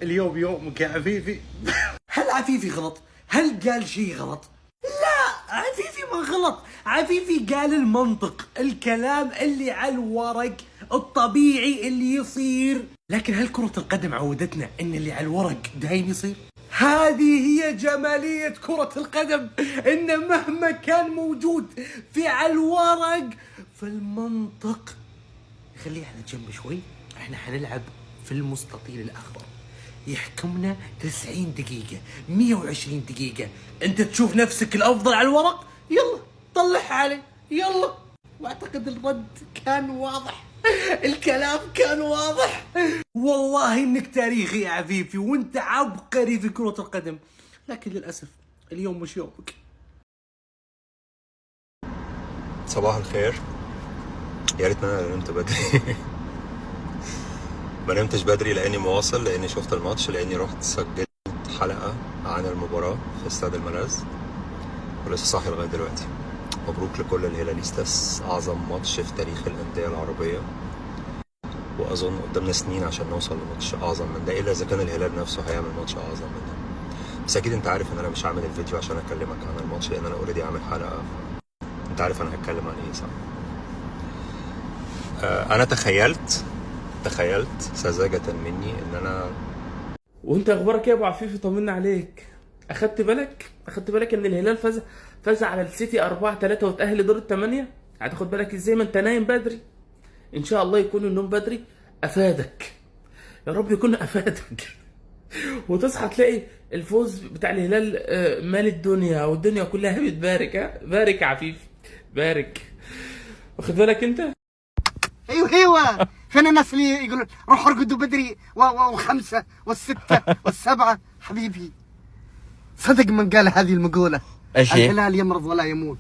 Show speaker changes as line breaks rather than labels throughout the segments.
اليوم يومك يا عفيفي. هل عفيفي غلط؟ هل قال شيء غلط؟ لا، عفيفي ما غلط. عفيفي قال المنطق، الكلام اللي على الورق، الطبيعي اللي يصير. لكن هل كرة القدم عودتنا ان اللي على الورق دايم يصير؟ هذه هي جمالية كرة القدم، ان مهما كان موجود في على الورق، فالمنطق خليه على جنب شوي. احنا حنلعب في المستطيل الاخضر، يحكمنا 90 دقيقة 120 دقيقة. انت تشوف نفسك الافضل على الورق، يلا طلعها علي يلا. واعتقد الرد كان واضح، الكلام كان واضح. والله انك تاريخي يا عفيفي، وانت عبقري في كرة القدم، لكن للأسف اليوم مش يومك.
صباح الخير. يا ريت انا نمت بدري. ما نمتش بدري لاني مواصل، لاني شفت الماتش، لاني رحت سجلت حلقه عن المباراه في استاد الملاذ ولسه صاحي لغايه دلوقتي. مبروك لكل الهلاليستاس، اعظم ماتش في تاريخ الانديه العربيه، واظن قدامنا سنين عشان نوصل لماتش اعظم من ده، الا اذا كان الهلال نفسه هيعمل ماتش اعظم من ده. بس اكيد انت عارف ان انا مش عامل الفيديو عشان اكلمك عن الماتش، لان انا اوريدي عامل حلقه. انت عارف انا هتكلم عن ايه صح؟ انا تخيلت سذاجة مني ان انا.
وانت اخبارك ايه يا ابو عفيفي؟ طمنا عليك. اخدت بالك ان الهلال فاز على السيتي 4-3 وتأهل لدور الثمانية؟ هتاخد بالك ازاي ما انت نايم بدري؟ ان شاء الله يكون النوم بدري افادك، يا رب يكون افادك. وتصحى تلاقي الفوز بتاع الهلال مال الدنيا، والدنيا كلها بتبارك. بارك يا عفيفي بارك. واخد بالك انت؟
ايوه فين الناس اللي يقولون روحوا ارقدوا بدري وخمسة والستة والسبعة؟ حبيبي صدق من قال هذه المقولة، الهلال يمرض ولا يموت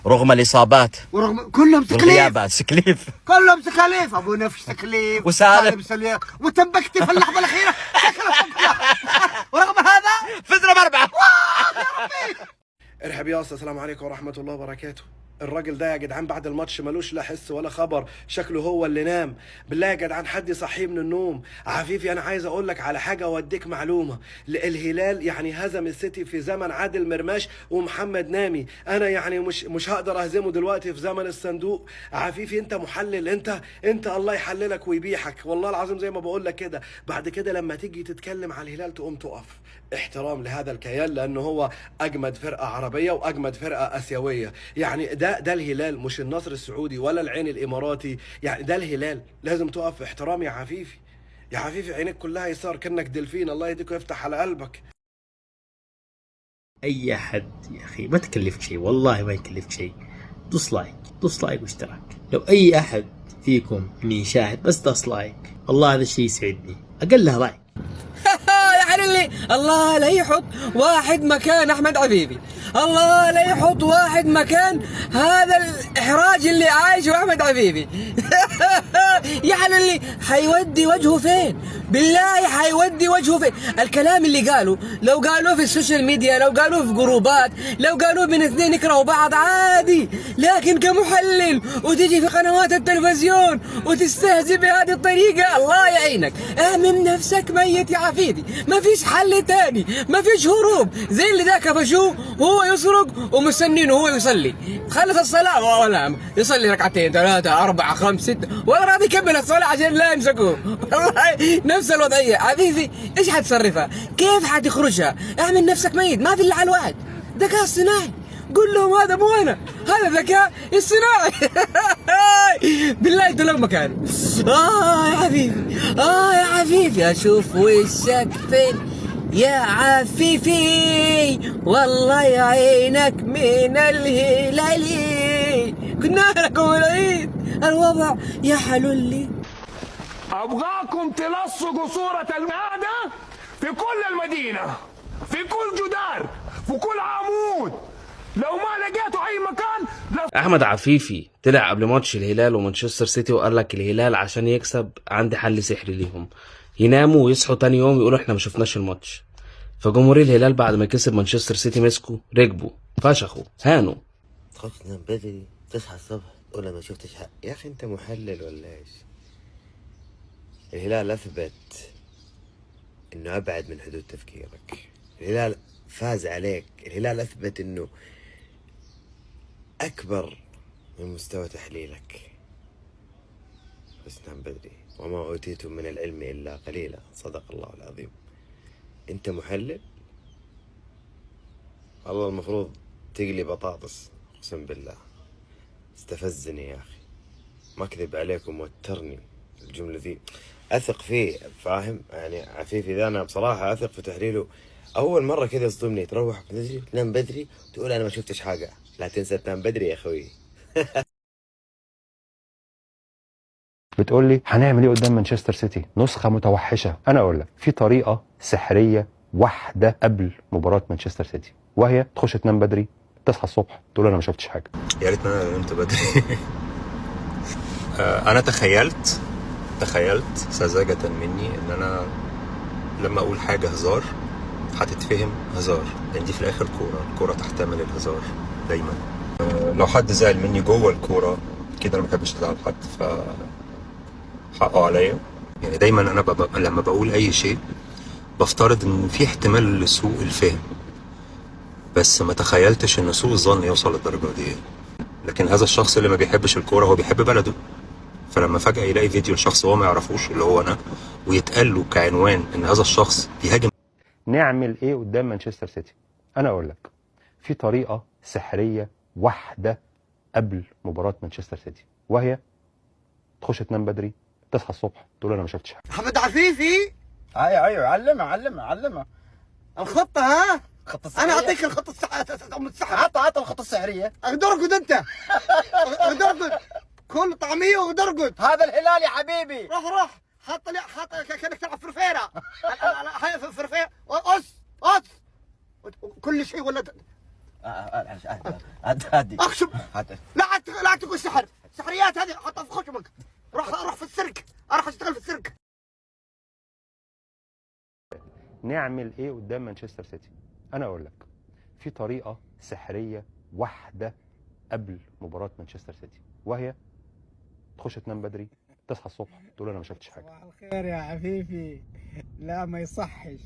رغم الإصابات
ورغم كلهم
والغيابات. سكليف
كلهم سكاليف، ابو نفس سكليف
وسالم
وتنبكتي في اللحظة الأخيرة. ورغم هذا
فزنا ب4.
ارحب يا اسطى. السلام عليكم ورحمه الله وبركاته. الراجل ده يا جدعان بعد الماتش ملوش لا حس ولا خبر، شكله هو اللي نام. بالله يا جدعان حد يصحيه من النوم. عفيفي انا عايز اقول لك على حاجه واديك معلومه. الهلال يعني هزم السيتي في زمن عادل مرماش ومحمد نامي. انا يعني مش هقدر اهزمه دلوقتي في زمن الصندوق. عفيفي انت محلل، انت الله يحللك ويبيحك والله العظيم زي ما بقول لك كده. بعد كده لما تيجي تتكلم على الهلال تقوم تقف احترام لهذا الكيان، لانه هو اجمد فرقه عربيه واجمد فرقه اسيويه. يعني ده الهلال، مش النصر السعودي ولا العين الاماراتي. يعني ده الهلال، لازم تقف في احترام يا عفيفي. يا عفيفي عينك كلها يسار كأنك دلفين، الله يهديك ويفتح على قلبك.
اي حد يا اخي ما تكلفك شيء، والله ما يكلفك شيء. دوس لايك واشتراك. لو اي احد فيكم اني يشاهد بس دوس لايك، والله هذا الشيء يسعدني، اقلها لايك.
يا حليلي الله لا يحط واحد مكان احمد عفيفي، الله لا يحط واحد مكان هذا الاحراج اللي عايشه احمد عفيفي. يا حليلي حيودي وجهه فين؟ بالله حيودي وجهه فين؟ الكلام اللي قالوا لو قالوه في السوشيال ميديا، لو قالوه في جروبات، لو قالوه بين اثنين يكرهوا بعض عادي، لكن كمحلل وتجي في قنوات التلفزيون وتستهزئ بهذه الطريقة، الله يعينك. اعمل نفسك ميت يا عفيفي، ما فيش حل تاني، ما فيش هروب. زي اللي ذاك فشوه وهو يسرق ومستنينه هو يصلي، خلص الصلاة ولا يصلي ركعتين 3 4 5 6 ولا راضي يكمل الصلاة عشان لا يمسكوه. والله نفس الوضعية عفيفي. ايش حتصرفها؟ كيف حتخرجها؟ اعمل نفسك ميت، ما في الا على الواحد، ذكاء اصطناعي. قول لهم هذا مو انا، هذا ذكاء اصطناعي. بالله انت لو مكاني. يا حبيبي يا حبيبي اشوف وشك فين يا عفيفي، والله يعينك من الهلالي، كنا لكم العيد الوضع يا حلولي.
ابغاكم تلصقوا صورة المهدى في كل المدينة، في كل جدار، في كل عمود. لو ما لقيتوا اي مكان
احمد عفيفي طلع قبل ماتش الهلال ومانشستر سيتي وقال لك الهلال عشان يكسب عندي حل سحري ليهم، يناموا ويصحوا تاني يوم يقولوا احنا ما شفناش الماتش. فجمهور الهلال بعد ما كسب مانشستر سيتي مسكوا ركبوا فشخوا هانوا.
تخاف تنام بدري تصحى الصبح تقول انا ما شفتش حق؟ يا اخي انت محلل ولا ايش؟ الهلال اثبت إنه أبعد من حدود تفكيرك. الهلال فاز عليك، الهلال أثبت إنه أكبر من مستوى تحليلك. بس نام بدري، وما أوتيتم من العلم إلا قليلا، صدق الله العظيم. أنت محلل؟ والله المفروض تقلي بطاطس، أقسم بالله استفزني يا أخي، ما أكذب عليكم، وترني الجملة ذي. أثق فيه، فاهم يعني عفيفي ذا، أنا بصراحة أثق في تحليله. أول مرة كذا يصدمني، تروح بدري تنام بدري تقول أنا ما شفتش حاجة، لا تنسى تنام بدري يا أخوي.
بتقول لي هنعمل ايه قدام مانشستر سيتي؟ نسخه متوحشه. انا اقول لك في طريقه سحريه واحده قبل مباراه مانشستر سيتي، وهي تخش تنام بدري، تصحى الصبح تقول انا ما شفتش حاجه. يا ريتني انا نمت بدري. انا تخيلت سذاجه مني ان انا لما اقول حاجه هزار هتتفهم هزار، لان دي في الاخر الكوره تحتمل الهزار دايما. لو حد زعل مني جوه الكوره كده، انا ما بحبش ازعل حد، ف حقه عليا. يعني دايما انا لما بقول اي شيء بفترض ان في احتمال لسوء الفهم، بس ما تخيلتش ان سوء الظن يوصل للدرجه دي. لكن هذا الشخص اللي ما بيحبش الكوره هو بيحب بلده، فلما فجاه يلاقي فيديو لشخص هو ما يعرفوش اللي هو انا، ويتقال له كعنوان ان هذا الشخص بيهاجم. نعمل ايه قدام مانشستر سيتي؟ انا اقول لك في طريقه سحريه واحده قبل مباراه مانشستر سيتي، وهي تخش تنام بدري، تصحى الصبح تقول انا ما شفتش حاجه.
احمد عفيفي،
ايوه علمها
الخطه، ها
الخطه السحريه.
انا اعطيك الخطه السحر.
عطى الخطه السحريه.
اقدرقد انت. اقدرقد كل طعميه واقدرقد.
هذا الهلال يا حبيبي.
روح حط كانك تلعب فرفيره. هاي فرفيره قص كل شيء ولا
هادي
اخشب. لا تقول سحر، سحريات هذه حطها في خشمك. روح في السيرك، اروح اشتغل في السيرك.
نعمل ايه قدام مانشستر سيتي؟ انا اقول لك في طريقه سحريه واحده قبل مباراه مانشستر سيتي، وهي تخش تنام بدري، تصحى الصبح تقول انا ما شفتش حاجه.
صباح الخير يا عفيفي. لا ما يصحش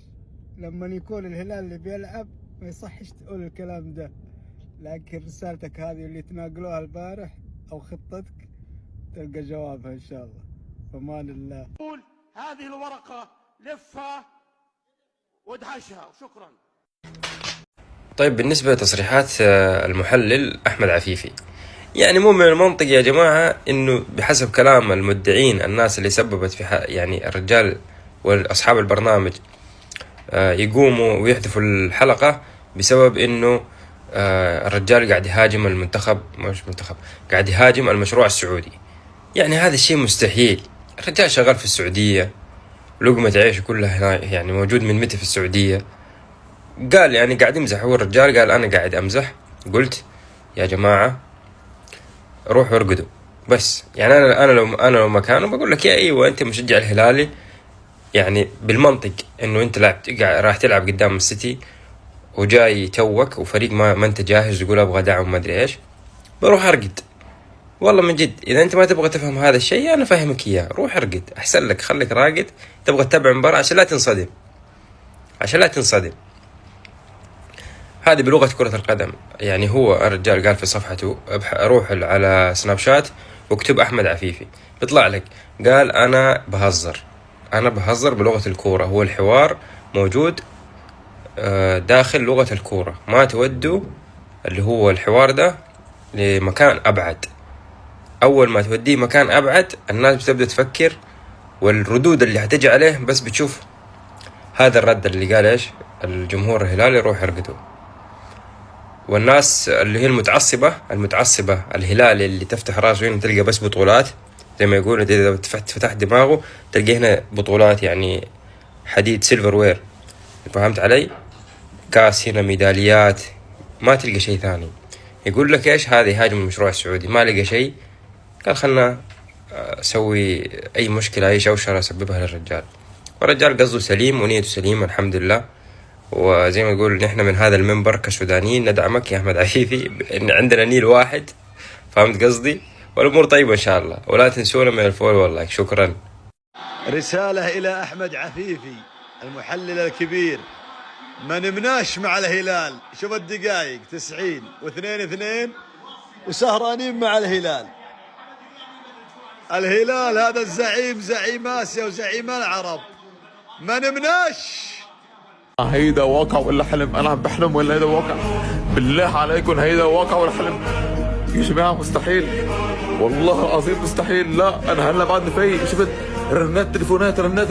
لما يكون الهلال اللي بيلعب، ما يصحش تقول الكلام ده. لكن رسالتك هذه اللي تناقلوها البارح او خطتك تلقى جوابها ان شاء الله. فمان الله.
قول هذه الورقة لفها وادهشها وشكرا.
طيب بالنسبة لتصريحات المحلل أحمد عفيفي، يعني مو من المنطق يا جماعة إنه بحسب كلام المدعين الناس اللي سببت في يعني الرجال وأصحاب البرنامج يقوموا ويحذفوا الحلقة بسبب إنه الرجال قاعد يهاجم المنتخب، مش منتخب، قاعد يهاجم المشروع السعودي. يعني هذا الشيء مستحيل. الرجال شغال في السعودية، لقمة عيشه كلها هنا، يعني موجود من متى في السعودية. قال يعني قاعد يمزح، هو الرجال قال أنا قاعد أمزح، قلت يا جماعة روحوا ارقدوا. بس يعني أنا لو مكانه بقول لك يا أيوة أنت مشجع الهلالي، يعني بالمنطق إنه أنت راح تلعب قدام السيتي وجاي توك وفريق ما أنت جاهز، تقول أبغى دعم ما أدري إيش، بروح أرقد. والله من جد إذا أنت ما تبغى تفهم هذا الشيء أنا فاهمك إياه، روح أرقد أحسن لك، خليك راقد. تبغى تتابع مباراة عشان لا تنصدم، هذه بلغة كرة القدم. يعني هو الرجال قال في صفحته روح على سناب شات واكتب أحمد عفيفي بيطلع لك، قال أنا بهزر بلغة الكورة. هو الحوار موجود داخل لغة الكورة، ما تودوا اللي هو الحوار ده لمكان أبعد. أول ما توديه مكان أبعد الناس بتبدأ تفكر، والردود اللي هتجي عليه بس بتشوف هذا الرد اللي قال إيش الجمهور الهلالي روح ارقدوا. والناس اللي هي المتعصبة الهلالي اللي تفتح راسه هنا تلقى بس بطولات، زي ما يقولوا إذا فتح دماغه تلقى هنا بطولات، يعني حديد سيلفر وير، فهمت علي؟ كاس هنا، ميداليات، ما تلقى شيء ثاني. يقول لك إيش هذه هاجم المشروع السعودي، ما لقى شيء، قال خلنا أسوي أي مشكلة أي شوشرة أسببها للرجال. والرجال قصده سليم ونيته سليمة الحمد لله. وزي ما نقول نحن من هذا المنبر كسودانيين ندعمك يا أحمد عفيفي، إن عندنا نيل واحد، فهمت قصدي؟ والأمور طيبة إن شاء الله، ولا تنسونا من الفول والله. شكرا.
رسالة إلى أحمد عفيفي، المحلل الكبير، ما نمناش مع الهلال. شوف الدقائق 90 و2-2 وسهرانين مع الهلال. الهلال هذا الزعيم، زعيم آسيا وزعيم العرب، ما نمناش.
هيدا واقع ولا حلم؟ انا عم بحلم ولا هيدا واقع؟ بالله عليكم هيدا واقع ولا حلم؟ يا جماعه مستحيل، والله العظيم مستحيل. لا انا هلا بعدني فايق، شفت رنات تليفونات، رنات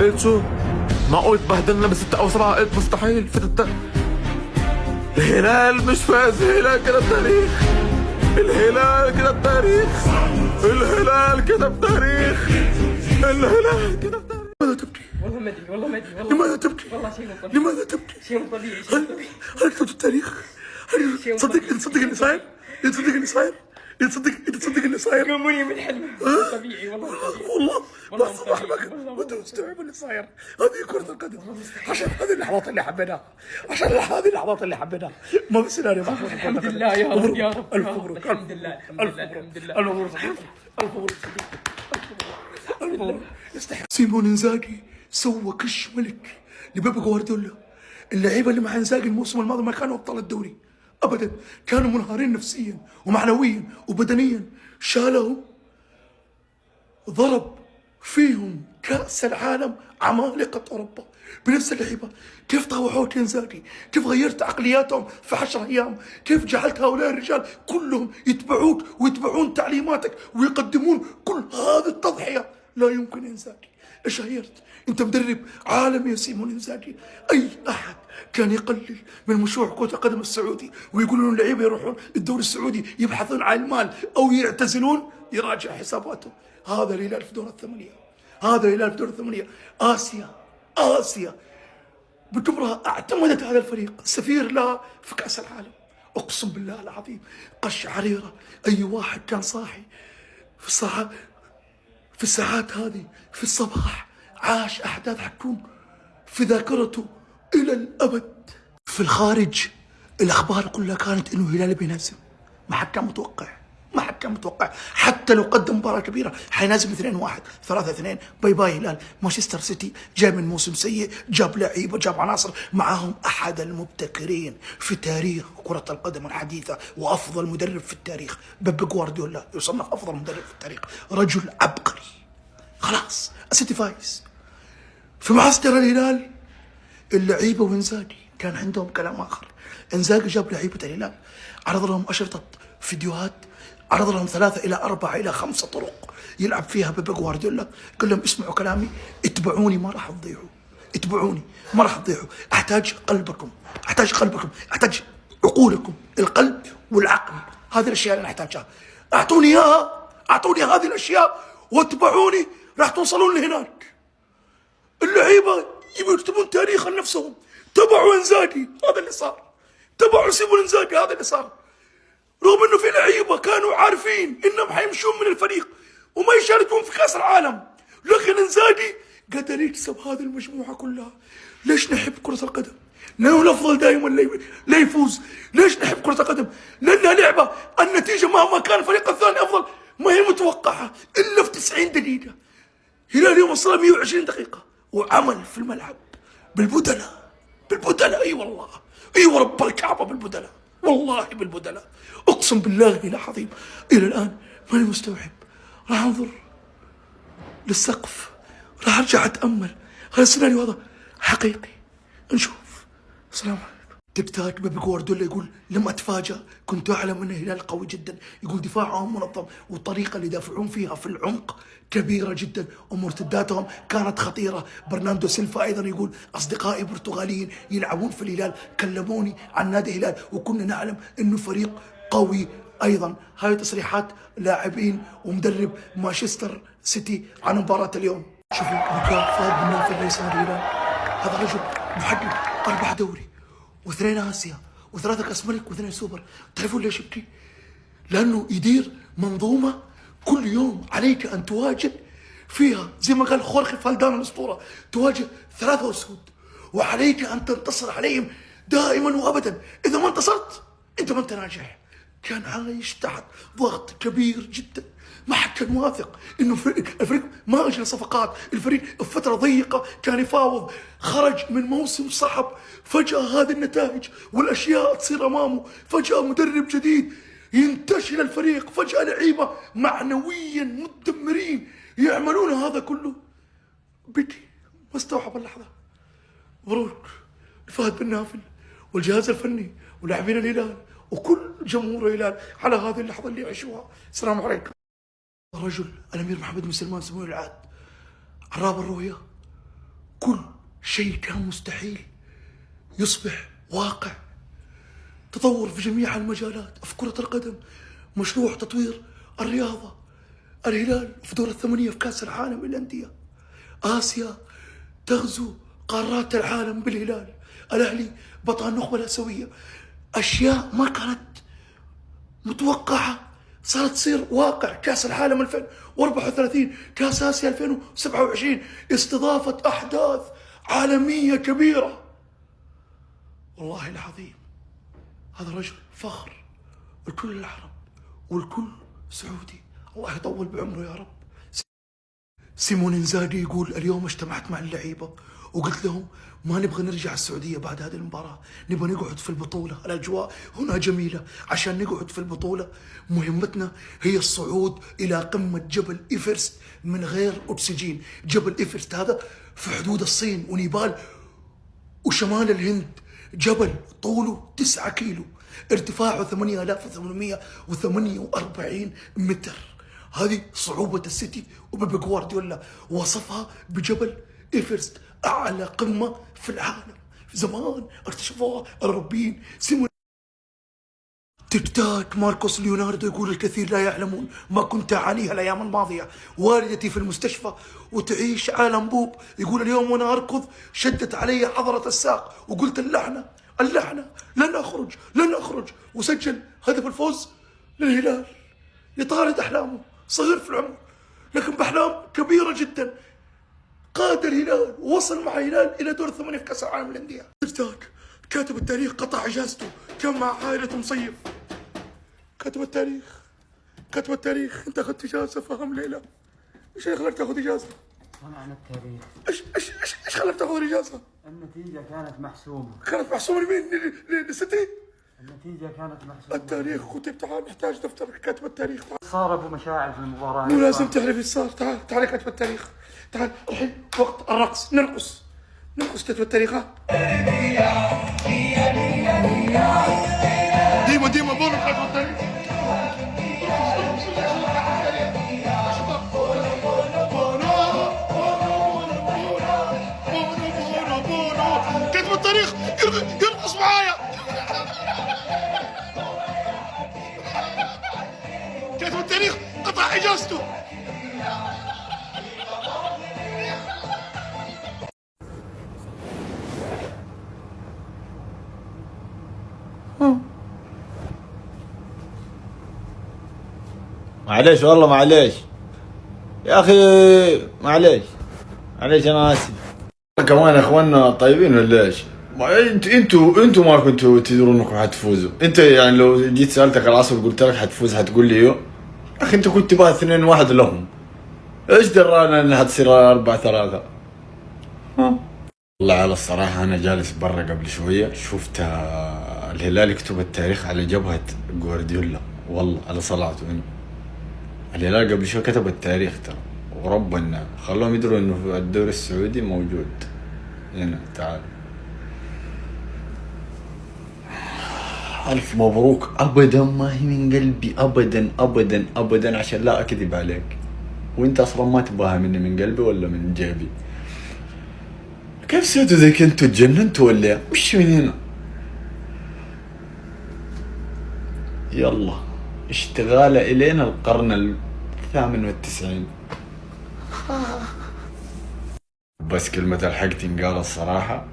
قلت شو معقول تبهدلنا ب6 أو 7؟ قلت مستحيل. الهلال مش فاز، الهلال كده التاريخ، الهلال كده التاريخ، الهلال كده التاريخ، الهلال كده التاريخ. لماذا تبكي؟
والله ما ادري، والله ما ادري،
لماذا تبكي؟
والله شيء مو طبيعي،
لماذا تبكي؟
شيء مو طبيعي،
هل كتبت التاريخ؟ هل تصدق اللي صاير؟ تصدق اللي صاير؟ تصدق اللي صاير؟
قوموني من حلمي. مو طبيعي، والله مو طبيعي،
والله
والله
بس وانت مستوعب اللي صاير. هذه كرة القدم، عشان هذه اللحظات اللي حبيناها، عشان هذه اللحظات اللي حبيناها. ما في سيناريو محفوظ.
الحمد لله يا رب، يا رب،
الف مبروك،
الحمد لله، الحمد لله، الحمد لله،
الف مبروك، الف مبروك، الف مبروك. يستحق. سيمون انزاجي سوى كش ملك لبيب جوارديولا. اللعيبه اللي مع انزاجي الموسم الماضي ما كانوا ابطال الدوري ابدا، كانوا منهارين نفسيا ومعنويا وبدنيا. شالهم، ضرب فيهم كأس العالم عمالقة أوروبا بنفس اللعيبة. كيف طوعوك انزاجي؟ كيف غيرت عقلياتهم في 10 أيام؟ كيف جعلت هؤلاء الرجال كلهم يتبعوك ويتبعون تعليماتك ويقدمون كل هذه التضحية؟ لا يمكن انزاجي. ايش غيرت؟ انت مدرب عالمي يا سيمون انزاجي. اي احد كان يقلل من مشروع كرة القدم السعودي ويقولون اللعيبه يروحون الدوري السعودي يبحثون عن المال او يعتزلون يراجع حساباته. هذا الهلال في دور الثمانية، هذا الهلال في دور الثمانية. آسيا بكبرها اعتمدت هذا الفريق، سفير لها في كأس العالم. اقسم بالله العظيم قشعريرة. اي واحد كان صاحي في الساعات هذه في الصباح عاش احداث حتكون في ذاكرته الى الابد. في الخارج الاخبار كلها كانت انه الهلال بينزل، ما حد كان متوقع، حتى لو قدم مباراه كبيره حينازل 2-1 3-2. باي باي هلال. مانشستر سيتي جاي من موسم سيء، جاب لعيبه، جاب عناصر، معاهم احد المبتكرين في تاريخ كره القدم الحديثه وافضل مدرب في التاريخ. بيب جوارديولا يصنف افضل مدرب في التاريخ، رجل عبقري. خلاص السيتي فايز. في معسكر الهلال اللعيبه وانزاجي كان عندهم كلام اخر. انزاجي جاب لعيبه الهلال، عرض لهم اشرطه فيديوهات، عرض لهم 3 إلى 4 إلى 5 طرق يلعب فيها بيب جوارديولا. قال لهم اسمعوا كلامي، اتبعوني ما راح تضيعوا، اتبعوني ما راح تضيعوا. احتاج قلبكم، احتاج عقولكم، القلب والعقل. هذه الاشياء اللي انا احتاجها. اعطوني اياها، اعطوني هذه الاشياء واتبعوني، راح توصلون لهناك. اللعيبه يبوا يكتبون تاريخ لنفسهم. تبعوا انزاجي، هذا اللي صار. تبعوا سيمون انزاجي، هذا اللي صار. رغم انه في لعيبه كانوا عارفين انهم حيمشون من الفريق وما يشاركون في كاس العالم، لكن انزاجي قدر يكسب هذه المجموعه كلها. ليش نحب كره القدم؟ لانه الافضل دائما لا يفوز. ليش نحب كره القدم؟ لانها لعبه النتيجه مهما كان الفريق الثاني افضل ما هي متوقعه الا في 90 دقيقه. هلال يوم وصل 120 دقيقه وعمل في الملعب بالبدلاء. اي والله، اي ورب الكعبه بالبدلاء، والله بالبدلاء. اقسم بالله العظيم الى الان ماني مستوعب. راح انظر للسقف، راح ارجع اتامل. هذا السيناريو هذا حقيقي، نشوف. السلام عليكم. تيك تاك بيب جوارديولا يقول لم اتفاجأ، كنت اعلم ان الهلال قوي جدا. يقول دفاعهم منظم والطريقه اللي يدافعون فيها في العمق كبيره جدا ومرتداتهم كانت خطيره. برناردو سيلفا ايضا يقول اصدقائي برتغاليين يلعبون في الهلال كلموني عن نادي الهلال وكنا نعلم انه فريق قوي ايضا. هاي تصريحات لاعبين ومدرب مانشستر سيتي عن مباراه اليوم. شوفوا بكاء فؤاد بن نافل رئيس نادي الهلال. هذا رجل محقق 4 دوري و2 آسيا و3 كاس ملك و2 سوبر. تعرفون ليش يبكي؟ لانه يدير منظومه كل يوم عليك ان تواجه فيها، زي ما قال خورخي فالدان الاسطوره، تواجه 3 أسود وعليك ان تنتصر عليهم دائما وابدا. اذا ما انتصرت انت ما انت ناجح. كان عايش تحت ضغط كبير جدا ما حد كان واثق انه الفريق ما اجرى صفقات، الفريق بفتره ضيقه كان يفاوض، خرج من موسم صعب، فجاه هذه النتائج والاشياء تصير امامه، فجاه مدرب جديد ينتشل الفريق، فجاه لعيبه معنويا مدمرين يعملون هذا كله. بكي ما استوعب اللحظه. مبروك لفهد بن نافل والجهاز الفني ولاعبين الهلال وكل جمهور الهلال على هذه اللحظه اللي يعيشوها. السلام عليكم. الرجل الامير محمد بن سلمان سمو العاد عراب الرؤيا، كل شيء كان مستحيل يصبح واقع. تطور في جميع المجالات، في كرة القدم، مشروع تطوير الرياضة، الهلال في دور الثمانية في كأس العالم للأندية، آسيا تغزو قارات العالم بالهلال، الأهلي بطل النخبة الآسيوية. أشياء ما كانت متوقعة صارت تصير واقع. كأس العالم 2034، كأس آسيا 2027، استضافة أحداث عالمية كبيرة. والله العظيم هذا رجل فخر لكل العرب والكل سعودي، الله يطول بعمره يا رب. سيمون إنزاغي يقول اليوم اجتمعت مع اللعيبة وقلت لهم ما نبغى نرجع السعودية بعد هذه المباراة، نبغى نقعد في البطولة، الأجواء هنا جميلة، عشان نقعد في البطولة مهمتنا هي الصعود إلى قمة جبل إيفرست من غير أكسجين. جبل إيفرست هذا في حدود الصين ونيبال وشمال الهند، جبل طوله 9 كيلو، ارتفاعه 8848 متر. هذه صعوبة السيتي، وبيب جوارديولا وصفها بجبل إيفرست، أعلى قمة في العالم. زمان اكتشفوها الأوروبيين. تيك تاك ماركوس ليوناردو يقول الكثير لا يعلمون ما كنت أعانيها الأيام الماضية، والدتي في المستشفى وتعيش عالم بوب. يقول اليوم وأنا أركض شدت علي عضلة الساق وقلت اللعنة لن أخرج، وسجل هدف الفوز للهلال. يطارد أحلامه، صغير في العمر لكن بأحلام كبيرة جدا. قاد الهلال ووصل مع الهلال إلى دور 8 في كأس العالم للأندية. كاتب التاريخ قطع إجازته، كان مع عائلة مصيف. كاتب التاريخ أنت أخذت إجازة، فهم ليلى؟ إيش اللي خلاك تاخذ إجازة؟
صنعنا التاريخ.
إيش خلاك تاخذ الإجازة؟
النتيجة كانت محسومة.
كانت محسومة لمين؟ للسيتي؟
النتيجة كانت محسومة.
التاريخ كتب. تعال نحتاج دفتر كاتب التاريخ.
صار أبو مشاعر في المباراة.
مو لازم تعرف ايش صار. تعال يا كاتب التاريخ، تعال الحين وقت الرقص. نرقص كاتب التاريخ. ها ديما بونو كاتب التاريخ. كاتب التاريخ يرقص معايا. كاتب التاريخ قطع اجازته.
معليش والله معليش يا اخي، معليش انا اسف. كمان اخواننا طيبين ولا ايش؟ انتوا ما كنتوا تدرون انكم حتفوزوا. انت يعني لو جيت سالتك العصر قلت لك حتفوز حتقول لي ايوه. يا اخي انت كنت تبغى 2-1 لهم، ايش درانا انها تصير 4-3؟ والله على الصراحه انا جالس برا قبل شويه شفت الهلال يكتب التاريخ على جبهه جوارديولا، والله على صلاته هنا. الهلال قبل شويه كتب التاريخ ترى، ورب النعم خلوهم يدروا انه الدوري السعودي موجود هنا. تعال ألف مبروك. أبدا ما هي من قلبي، أبدا عشان لا أكذب عليك، وأنت أصلا ما تبغاها مني من قلبي ولا من جيبي. كيف سويتوا زي كنتوا تجننتوا ولا مش من هنا؟ يلا اشتغال إلينا القرن 98. بس كلمة الحق تنقال الصراحة،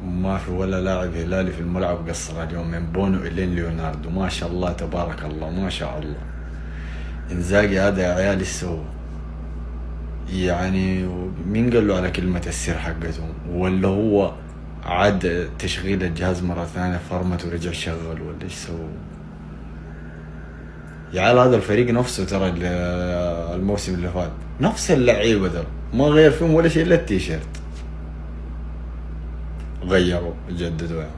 ما في ولا لاعب هلالي في الملعب قصر اليوم من بونو إلين ليوناردو. ما شاء الله تبارك الله، ما شاء الله. إنزاغي هذا يا عيال السوء يعني، مين قال له على كلمة السر حقته؟ ولا هو عاد تشغيل الجهاز مرة ثانية فرمت ورجع شغل، ولا ايش سووا؟ يا عيال هذا الفريق نفسه ترى الموسم اللي فات نفس اللعيبه ذا، ما غير فيهم ولا شيء الا التيشيرت، غيروا جددوا يعني.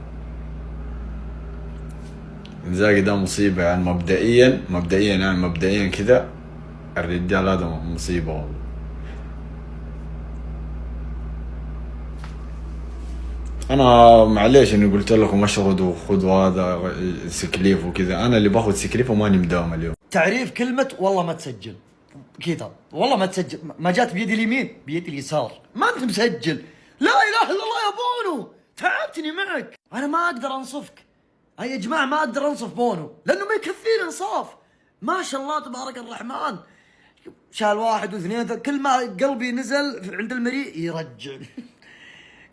انزاجي ده مصيبه يعني، مبدئيا كذا الرجال هذا مصيبه والله. انا معليش اني قلت لكم اشردوا وخذوا هذا سكليف وكذا، انا اللي باخذ سكليف وماني مداوم اليوم.
تعريف كلمة والله ما تسجل كذا، والله ما تسجل، ما جات بيدي اليمين بيدي اليسار، ما انت مسجل. لا اله الا الله يا بونو، تعبتني معك، انا ما اقدر انصفك. يا جماعة ما اقدر انصف بونو لانه ما يكفيني انصاف. ما شاء الله تبارك الرحمن، شال واحد واثنين كل ما قلبي نزل عند المريء يرجع.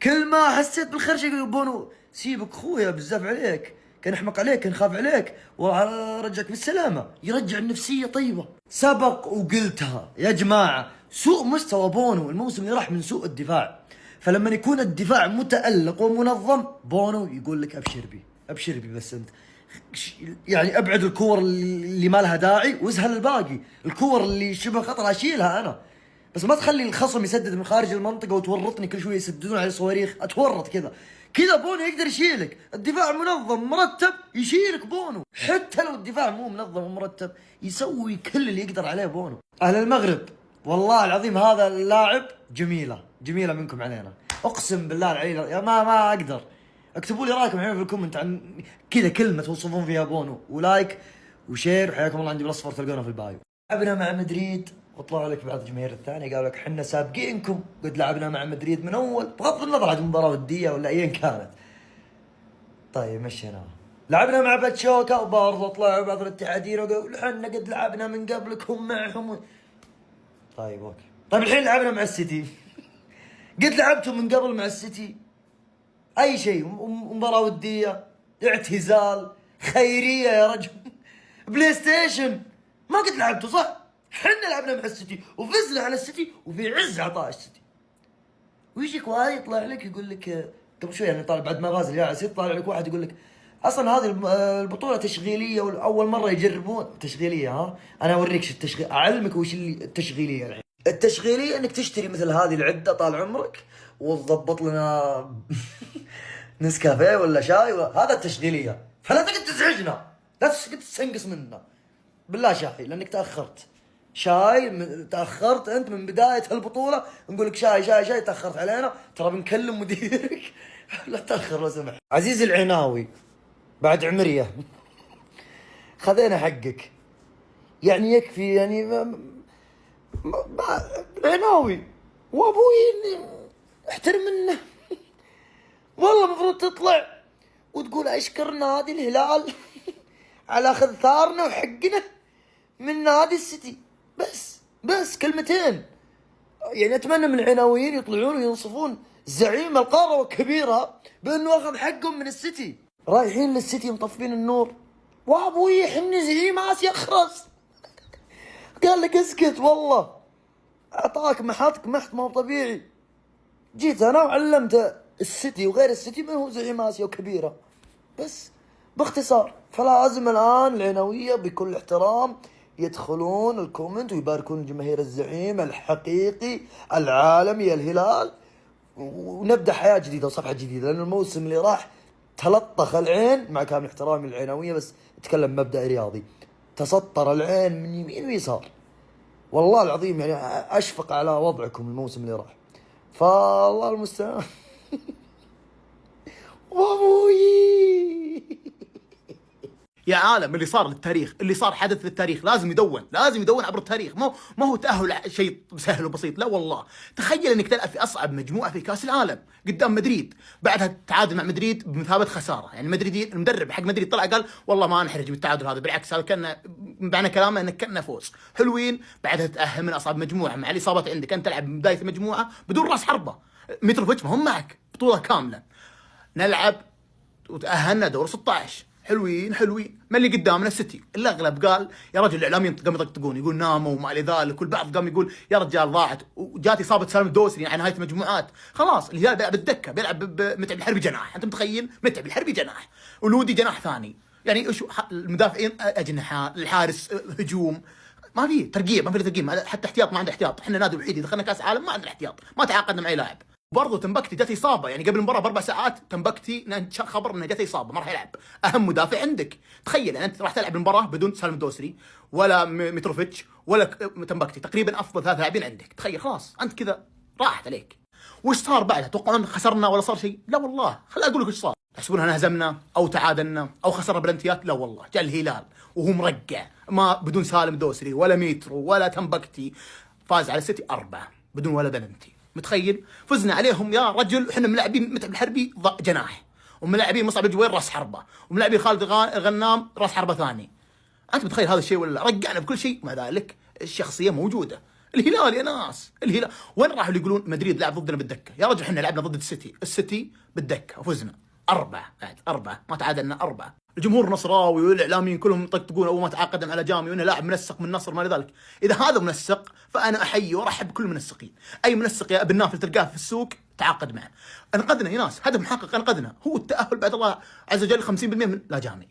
كل ما حسيت بالخرج يقول بونو سيبك خويا بزاف عليك، كان احمق عليك، كان خاف عليك ورجعك بالسلامة، يرجع النفسية طيبة. سبق وقلتها يا جماعة، سوء مستوى بونو الموسم اللي راح من سوء الدفاع، فلما يكون الدفاع متألق ومنظم بونو يقول لك ابشر بي بس انت يعني ابعد الكور اللي ما لها داعي واسهل الباقي، الكور اللي شبه خطر اشيلها انا، بس ما تخلي الخصم يسدد من خارج المنطقة وتورطني كل شوية يسددون على صواريخ اتورط كذا. بونو يقدر يشيلك، الدفاع منظم مرتب يشيلك بونو، حتى لو الدفاع مو منظم ومرتب يسوي كل اللي يقدر عليه بونو. اهل المغرب والله العظيم هذا اللاعب جميلة منكم علينا، اقسم بالله العلي يا ما اقدر. اكتبوا لي رايكم الحين في الكومنت عن كذا كلمة توصفون فيها بونو، ولايك وشير، وحياكم الله. عندي بالاصفر تلقونه في البايو. لعبنا مع مدريد وطلعوا لك بعض الجماهير الثانيه قالوا لك احنا سابقينكم، قد لعبنا مع مدريد من اول، بغض النظر عن مباراه وديه ولا ايا كانت. طيب مشيناها. لعبنا مع باتشوكا وبرضه طلعوا بعض الاتحاديين وقالوا احنا قد لعبنا من قبلكم معهم. طيب اوكي. طيب الحين لعبنا مع السيتي. قد لعبتم من قبل مع السيتي؟ اي شيء، مباراه وديه، اعتزال، خيريه يا رجل. بلاي ستيشن ما قد لعبته صح؟ حنا لعبنا مع السيتي وفزنا على السيتي وفي عز عطاء السيتي. ويجيك واحد يطلع لك يقول لك قبل شوي يعني طالع بعد ما فاز الريال على السيتي، طالع لك واحد يقول لك اصلا هذه البطوله تشغيليه واول مره يجربون تشغيليه. ها انا اوريك التشغيل، اعلمك وش اللي التشغيليه الحين. التشغيليه انك تشتري مثل هذه العده طال عمرك وتضبط لنا نسكافيه ولا شاي، هذا التشغيليه. فلا تقعد تزعجنا، لا تقعد تستنقص منا بالله شاي، لانك تاخرت. تاخرت انت من بدايه هالبطوله، نقول لك شاي تاخرت علينا، ترى بنكلم مديرك. لا تاخر لو سمحت. عزيزي العناوي بعد عمريه خذينا حقك يعني، يكفي يعني العناوي وابوي احترم منه. والله المفروض تطلع وتقول اشكر نادي الهلال على اخذ ثارنا وحقنا من نادي السيتي. بس كلمتين يعني. اتمنى من العناويين يطلعون وينصفون زعيم القاره وكبيرها بانه اخذ حقهم من السيتي. رايحين للسيتي مطفين النور، وابوي حني زعيم اسيا اخرس. قال لك اسكت، والله اعطاك محطك محط ما هو طبيعي. جيت انا وعلمت السيتي وغير السيتي من هو زعيم اسيا وكبيره. بس باختصار، فلازم الان العناويه بكل احترام يدخلون الكومنت ويباركون جماهير الزعيم الحقيقي العالمي الهلال، ونبدا حياه جديده وصفحه جديده. لان الموسم اللي راح تلطخ العين، مع كامل احترامي للعناويه بس اتكلم مبدا رياضي، تسطر العين من يمين ويسار. والله العظيم يعني اشفق على وضعكم الموسم اللي راح، فالله المستعان. وابوي
يا عالم اللي صار للتاريخ، اللي صار حدث للتاريخ، لازم يدون عبر التاريخ. ما هو تأهل شيء سهل وبسيط، لا والله. تخيل انك تلعب في اصعب مجموعه في كاس العالم قدام مدريد، بعدها تعادل مع مدريد بمثابه خساره. يعني مدريد المدرب حق مدريد طلع قال والله ما نحرج بالتعادل هذا، بالعكس هذا كان معنى كلامه انك كان فوز حلوين. بعدها تأهل من اصعب مجموعه مع الاصابات عندك، انت تلعب من بدايه المجموعه بدون راس حربه، متروفيتش ما هم معك بطوله كامله. نلعب وتأهلنا دور 16 حلوين. ما اللي قدامنا السيتي. الاغلب قال يا رجل، الاعلاميين قاموا يطقطقون يقول ناموا وما الى ذلك، والبعض قام يقول يا رجال ضاعت، وجات اصابه سالم الدوسري على نهايه المجموعات. خلاص الهلال بيلعب بالدكه، بيلعب بمتعب الحربي جناح. انت متخيل؟ متعب الحربي جناح، ولودي جناح ثاني. يعني ايش المدافعين اجنحه، الحارس هجوم، ما في ترقيع، ما في ترقيع، حتى احتياط ما عنده احتياط. احنا نادي وحيد دخلنا كاس عالم ما عندنا احتياط، ما تعاقدنا مع اي لاعب. برضه تنبكتي جت اصابه، يعني قبل المباراه ب4 ساعات تنبكتي خبر انه جت اصابه ما راح يلعب، اهم مدافع عندك. تخيل يعني انت راح تلعب المباراه بدون سالم الدوسري ولا متروفيتش ولا تنبكتي، تقريبا افضل 3 لاعبين عندك. تخيل خلاص انت كذا راحت عليك. وش صار بعدها؟ توقعون خسرنا ولا صار شيء؟ لا والله، خليني اقول لك وش صار. تحسبون ان هزمنا او تعادلنا او خسرنا بلنتيات؟ لا والله، جاء الهلال وهو مرقع، ما بدون سالم الدوسري ولا ميترو ولا تنبكتي، فاز على السيتي 4 بدون ولا بلنتي. متخيل؟ فزنا عليهم يا رجل، احنا ملاعبين متعب الحربي جناح، وملاعبين مصعب الجوير راس حربه، وملاعبين خالد غنام راس حربه ثاني. انت متخيل هذا الشيء ولا؟ رقعنا بكل شيء، مع ذلك الشخصيه موجوده. الهلال يا ناس، الهلال وين راحوا اللي يقولون مدريد لعب ضدنا بالدكه؟ يا رجل احنا لعبنا ضد السيتي بالدكه وفزنا 4 بعد 4 ما تعادلنا 4. الجمهور النصراوي والاعلاميين كلهم يطقطقون اول ما تعاقدنا على جامي وانه لاعب منسق من النصر ما لذلك. اذا هذا منسق فانا احيي وارحب بكل المنسقين. اي منسق يا ابن نافل تلقاه في السوق تعاقد معه. انقذنا يا ناس، هدف محقق انقذنا، هو التاهل بعد الله عز وجل 50% من لا جامي.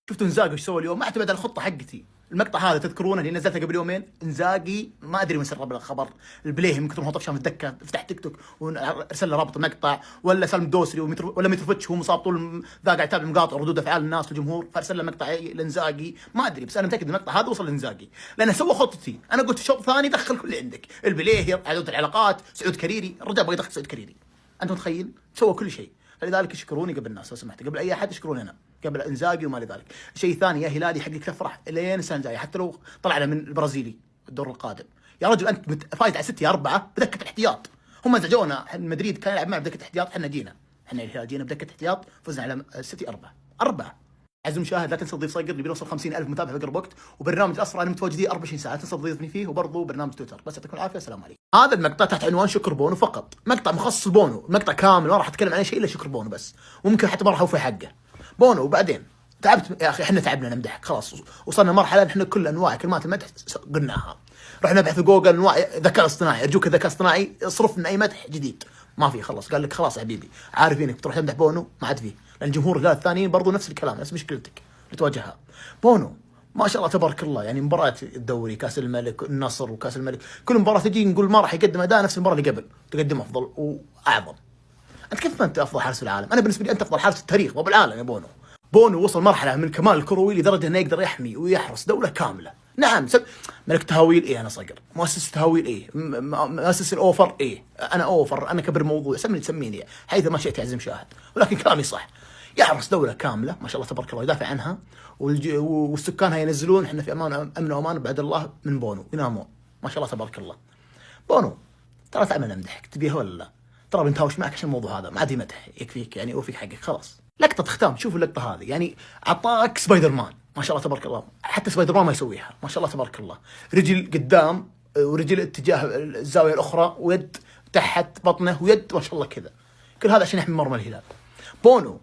شفتوا انزاغي ايش سوى اليوم؟ ما اعتمد على الخطه حقتي. المقطع هذا تذكرونه اللي نزلته قبل يومين، انزاغي ما ادري من سرب الخبر، البليهي من كثر ما هو طفشان في الدكه فتح تيك توك وارسل له رابط المقطع، ولا سالم الدوسري ولا متروفيتش هو مصاب طول ذا قاعد يتابع مقاطع ردود افعال الناس والجمهور فارسل له مقطع لانزاغي، ما ادري بس انا متاكد المقطع هذا وصل لانزاغي لانه سوى خطتي. انا قلت شوط ثاني دخل كل اللي عندك، البليهي، عدود العلاقات، سعود كريري، الرجال بغى يدخل سعود كريري. انت متخيل؟ سوى كل شيء. فلذلك اشكروني قبل الناس لو سمحت، قبل اي احد اشكروني انا، قبل انزاغي وما لذلك. شيء ثاني يا هلالي حقك تفرح لين السنه الجايه حتى لو طلعنا من البرازيلي الدور القادم. يا رجل انت فايز على سيتي 4 بدكه الاحتياط. هم زعجونا مدريد كان يلعب معنا بدكه احتياط، احنا الهلال جينا بدكه احتياط فزنا على السيتي 4. عزيزي المشاهد لا تنسى تضيف صقر، نبي نوصل 50,000 متابع في اقرب وقت، وبرنامج الاسرع انا متواجدين 24 ساعه، لا تنسى تضيفني فيه، وبرضه برنامج تويتر. بس يعطيكم العافيه، السلام عليكم. هذا المقطع تحت عنوان شكر بونو فقط، مقطع مخصص بونو، المقطع كامل ما راح اتكلم عن شيء الا شكر بونو بس، وممكن حتى ما راح اوفي حقه بونو. وبعدين تعبت يا اخي، احنا تعبنا نمدحك خلاص، وصلنا مرحله احنا كل انواع كلمات المدح قلناها، رحنا نبحث في جوجل انواع ذكاء اصطناعي، ارجوك الذكاء الاصطناعي اصرف من اي مدح جديد، ما في خلاص، قال لك خلاص يا حبيبي عارفينك بتروح تمدح بونو ما عاد فيه، لان الجمهور الهلال الثانيين برضو نفس الكلام، نفس مشكلتك اللي تواجهها. بونو ما شاء الله تبارك الله، يعني مباراة الدوري، كاس الملك، النصر وكاس الملك، كل مباراة تجي نقول ما راح يقدم اداء نفس المباراة اللي قبل، تقدم افضل واعظم. انت كيف ما انت افضل حارس في العالم؟ انا بالنسبة لي انت افضل حارس في التاريخ وبالعالم يا بونو. بونو وصل مرحلة من الكمال الكروي لدرجة انه يقدر يحمي ويحرس دولة كاملة. نعم ملك تهاويل ايه، انا صقر، مؤسس تهاويل ايه، مؤسس الاوفر ايه، انا اوفر، انا كبر الموضوع، سميني حيث ما شئت يا عزيزي المشاهد، ولكن كلامي صح. يحرس دولة كاملة ما شاء الله تبارك الله، يدافع عنها، والسكانها ينزلون، احنا في امن وامان بعد الله من بونو، ينامون ما شاء الله تبارك الله. بونو ترى تعمل امدحك تبيها ولا لا؟ ترى بنتهاوش معك عشان الموضوع هذا، ما عاد مدح يكفيك، يعني اوفيك حقك خلاص. لقطة ختام، شوفوا اللقطة هذه، يعني اعطاك سبايدر مان ما شاء الله تبارك الله، حتى سبايدر مان ما يسويها ما شاء الله تبارك الله، رجل قدام ورجل اتجاه الزاوية الأخرى ويد تحت بطنه ويد ما شاء الله كذا، كل هذا عشان يحمي مرمى الهلال. بونو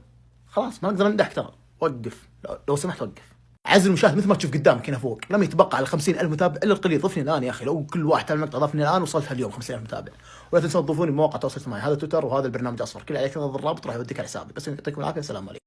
خلاص ما نقدر نمدحك، ترى وقف لو سمحت وقف. عزيزي المشاهد مثل ما تشوف قدامك هنا فوق لم يتبقى على 50,000 متابع الا القليل، ضفني الان يا اخي، لو كل واحد على المقطع ضافني الان وصلت اليوم 50,000 متابع. ولا تنسوا تضيفوني بمواقع التواصل الاجتماعي، هذا تويتر وهذا البرنامج اصفر، كل عليك تضغط الرابط راح يوديك على حسابي. بس يعطيكم العافيه، السلام عليكم.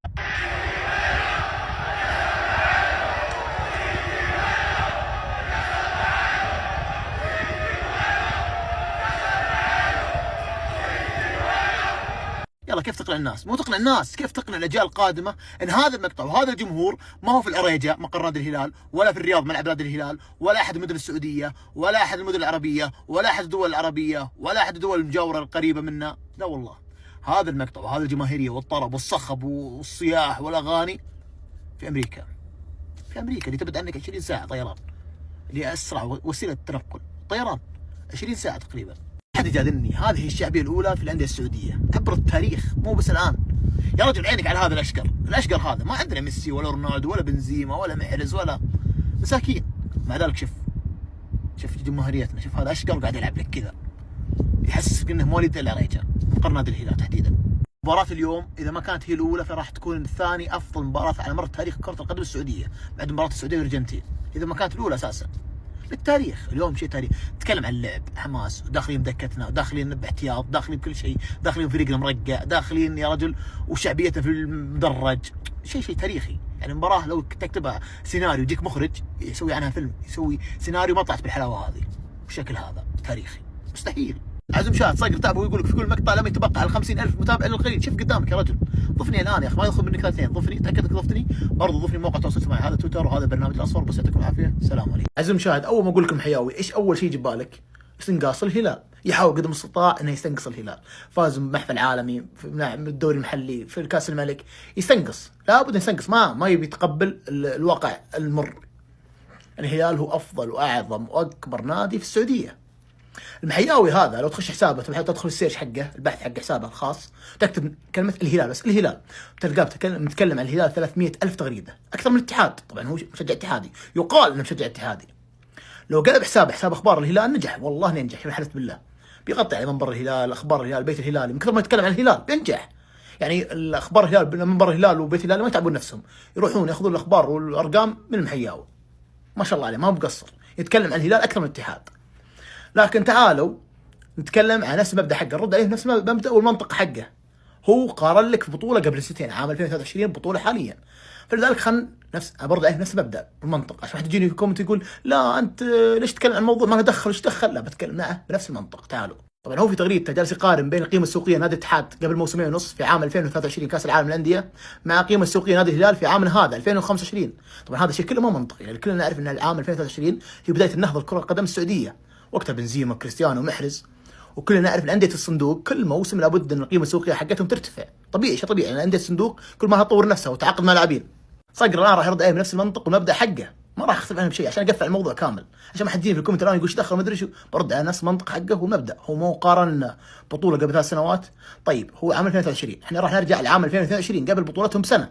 يلا كيف تقنع الناس؟ مو تقنع الناس، كيف تقنع الاجيال القادمه ان هذا المقطع وهذا الجمهور ما هو في العريجه مقر نادي الهلال، ولا في الرياض ملعب نادي الهلال، ولا احد المدن السعوديه، ولا احد المدن العربيه، ولا احد الدول العربيه، ولا احد الدول المجاوره القريبه منا، لا والله. هذا المقطع وهذا الجماهيريه والطرب والصخب والصياح والاغاني في امريكا. في امريكا اللي تبعد عنك 20 ساعه طيران، اللي اسرع وسيله تنقل طيران 20 ساعه تقريبا. حد يجادلني، هذه هي الشعبيه الاولى في الانديه السعوديه عبر التاريخ، مو بس الان. يا رجل عينك على هذا الاشقر هذا، ما عندنا ميسي ولا رونالدو ولا بنزيما ولا محرز ولا مساكين، مع ذلك شوف جماهيريتنا، شوف هذا اشقر قاعد يلعب لك كذا، يحسسك انه مواليد العريجه مقر نادي الهلال تحديدا. مباراة اليوم اذا ما كانت هي الاولى فراح تكون الثاني افضل مباراة على مر تاريخ كرة القدم السعودية، بعد مباراة السعودية والارجنتين، اذا ما كانت الاولى اساسا للتاريخ. اليوم شيء تاريخ، نتكلم عن لعب، حماس، وداخلين بدكتنا، وداخلين باحتياط، داخلين بكل شيء، داخلين فريقنا مرقع، داخلين يا رجل وشعبيتنا في المدرج، شيء تاريخي. يعني المباراه لو تكتبها سيناريو يجيك مخرج يسوي عنها فيلم، يسوي سيناريو ما طلعت بالحلاوه هذه بالشكل هذا تاريخي مستحيل. عزم شاهد صقر تابع ويقول لك في كل مقطع لم يتبقى على 50,000 متابع الا القليل. شوف قدامك يا رجل، ضفني الان يا اخي، ما ياخذ منك 2 ضفني، تاكد انك ضفتني. برضه ضفني موقع التواصل الاجتماعي، هذا تويتر وهذا البرنامج الاصفر. بس يعطيكم العافيه، السلام عليكم. عزم شاهد، اول ما اقول لكم حياوي ايش اول شيء يجي ببالك؟ استنقاص الهلال. يحاول قدر المستطاع انه يستنقص الهلال، فاز بمحفل عالمي في الدوري المحلي في كاس الملك، يستنقص، لابد يستنقص، ما يبي يتقبل الواقع المر. الهلال هو افضل واعظم واكبر نادي في السعوديه. المحياوي هذا لو تخش حسابه تدخل السيرش حقه، البحث حق حسابه الخاص، تكتب كلمه الهلال بس، الهلال، تلقاه متكلم عن الهلال 300,000 تغريده، اكثر من الاتحاد. طبعا هو مشجع اتحادي، يقال انه مشجع اتحادي. لو قلب حساب اخبار الهلال نجح، والله ينجح، حلفت بالله. بيغطي على منبر الهلال، اخبار الهلال، بيت الهلال، من كثر ما يتكلم عن الهلال بينجح. يعني الاخبار الهلال، منبر الهلال وبيت الهلال ما يتعبون نفسهم، يروحون ياخذون الاخبار والارقام من المحياوي. ما شاء الله عليه، ما هو مقصر، يتكلم عن الهلال اكثر من الاتحاد. لكن تعالوا نتكلم عن نفس المبدا حقه، نرد عليه نفس المبدا والمنطق حقه. هو قارن لك بطوله قبل 2 عام 2023 بطوله حاليا، فلذلك خلنا برد عليه نفس المبدا والمنطق، عشان واحد يجيني في كومنت يقول لا انت ليش تتكلم عن الموضوع ما له دخل، ايش دخل؟ لا، بتكلم معه بنفس المنطق. تعالوا. طبعا هو في تغريدته جالس يقارن بين القيمه السوقيه نادي الاتحاد قبل موسمين ونص في عام 2023 كاس العالم للانديه مع القيمه السوقيه نادي الهلال في عامنا هذا 2025. طبعا هذا الشيء كله ما منطقي، يعني كلنا نعرف ان العام 2023 هي بدايه النهضه الكره القدم السعوديه، وقتها بنزيما وكريستيانو ومحرز، وكلنا نعرف ان انديه الصندوق كل موسم لابد ان القيمه السوقيه حقتهم ترتفع، طبيعي، شيء طبيعي، لان انديه الصندوق كل ما تطور نفسها وتعاقد مع لاعبين. صقر الان راح يرد عليه بنفس المنطق والمبدا حقه، ما راح اختلف عنه بشيء عشان اقفل الموضوع كامل، عشان ما حد يجيني في الكومنت الان يقول ايش دخل ما ادري شو، برد على نفس المنطق حقه والمبدا. هو مو قارن بطوله قبل 3 سنوات، طيب هو عام 2023، احنا راح نرجع لعام 2022 قبل بطولتهم بسنه.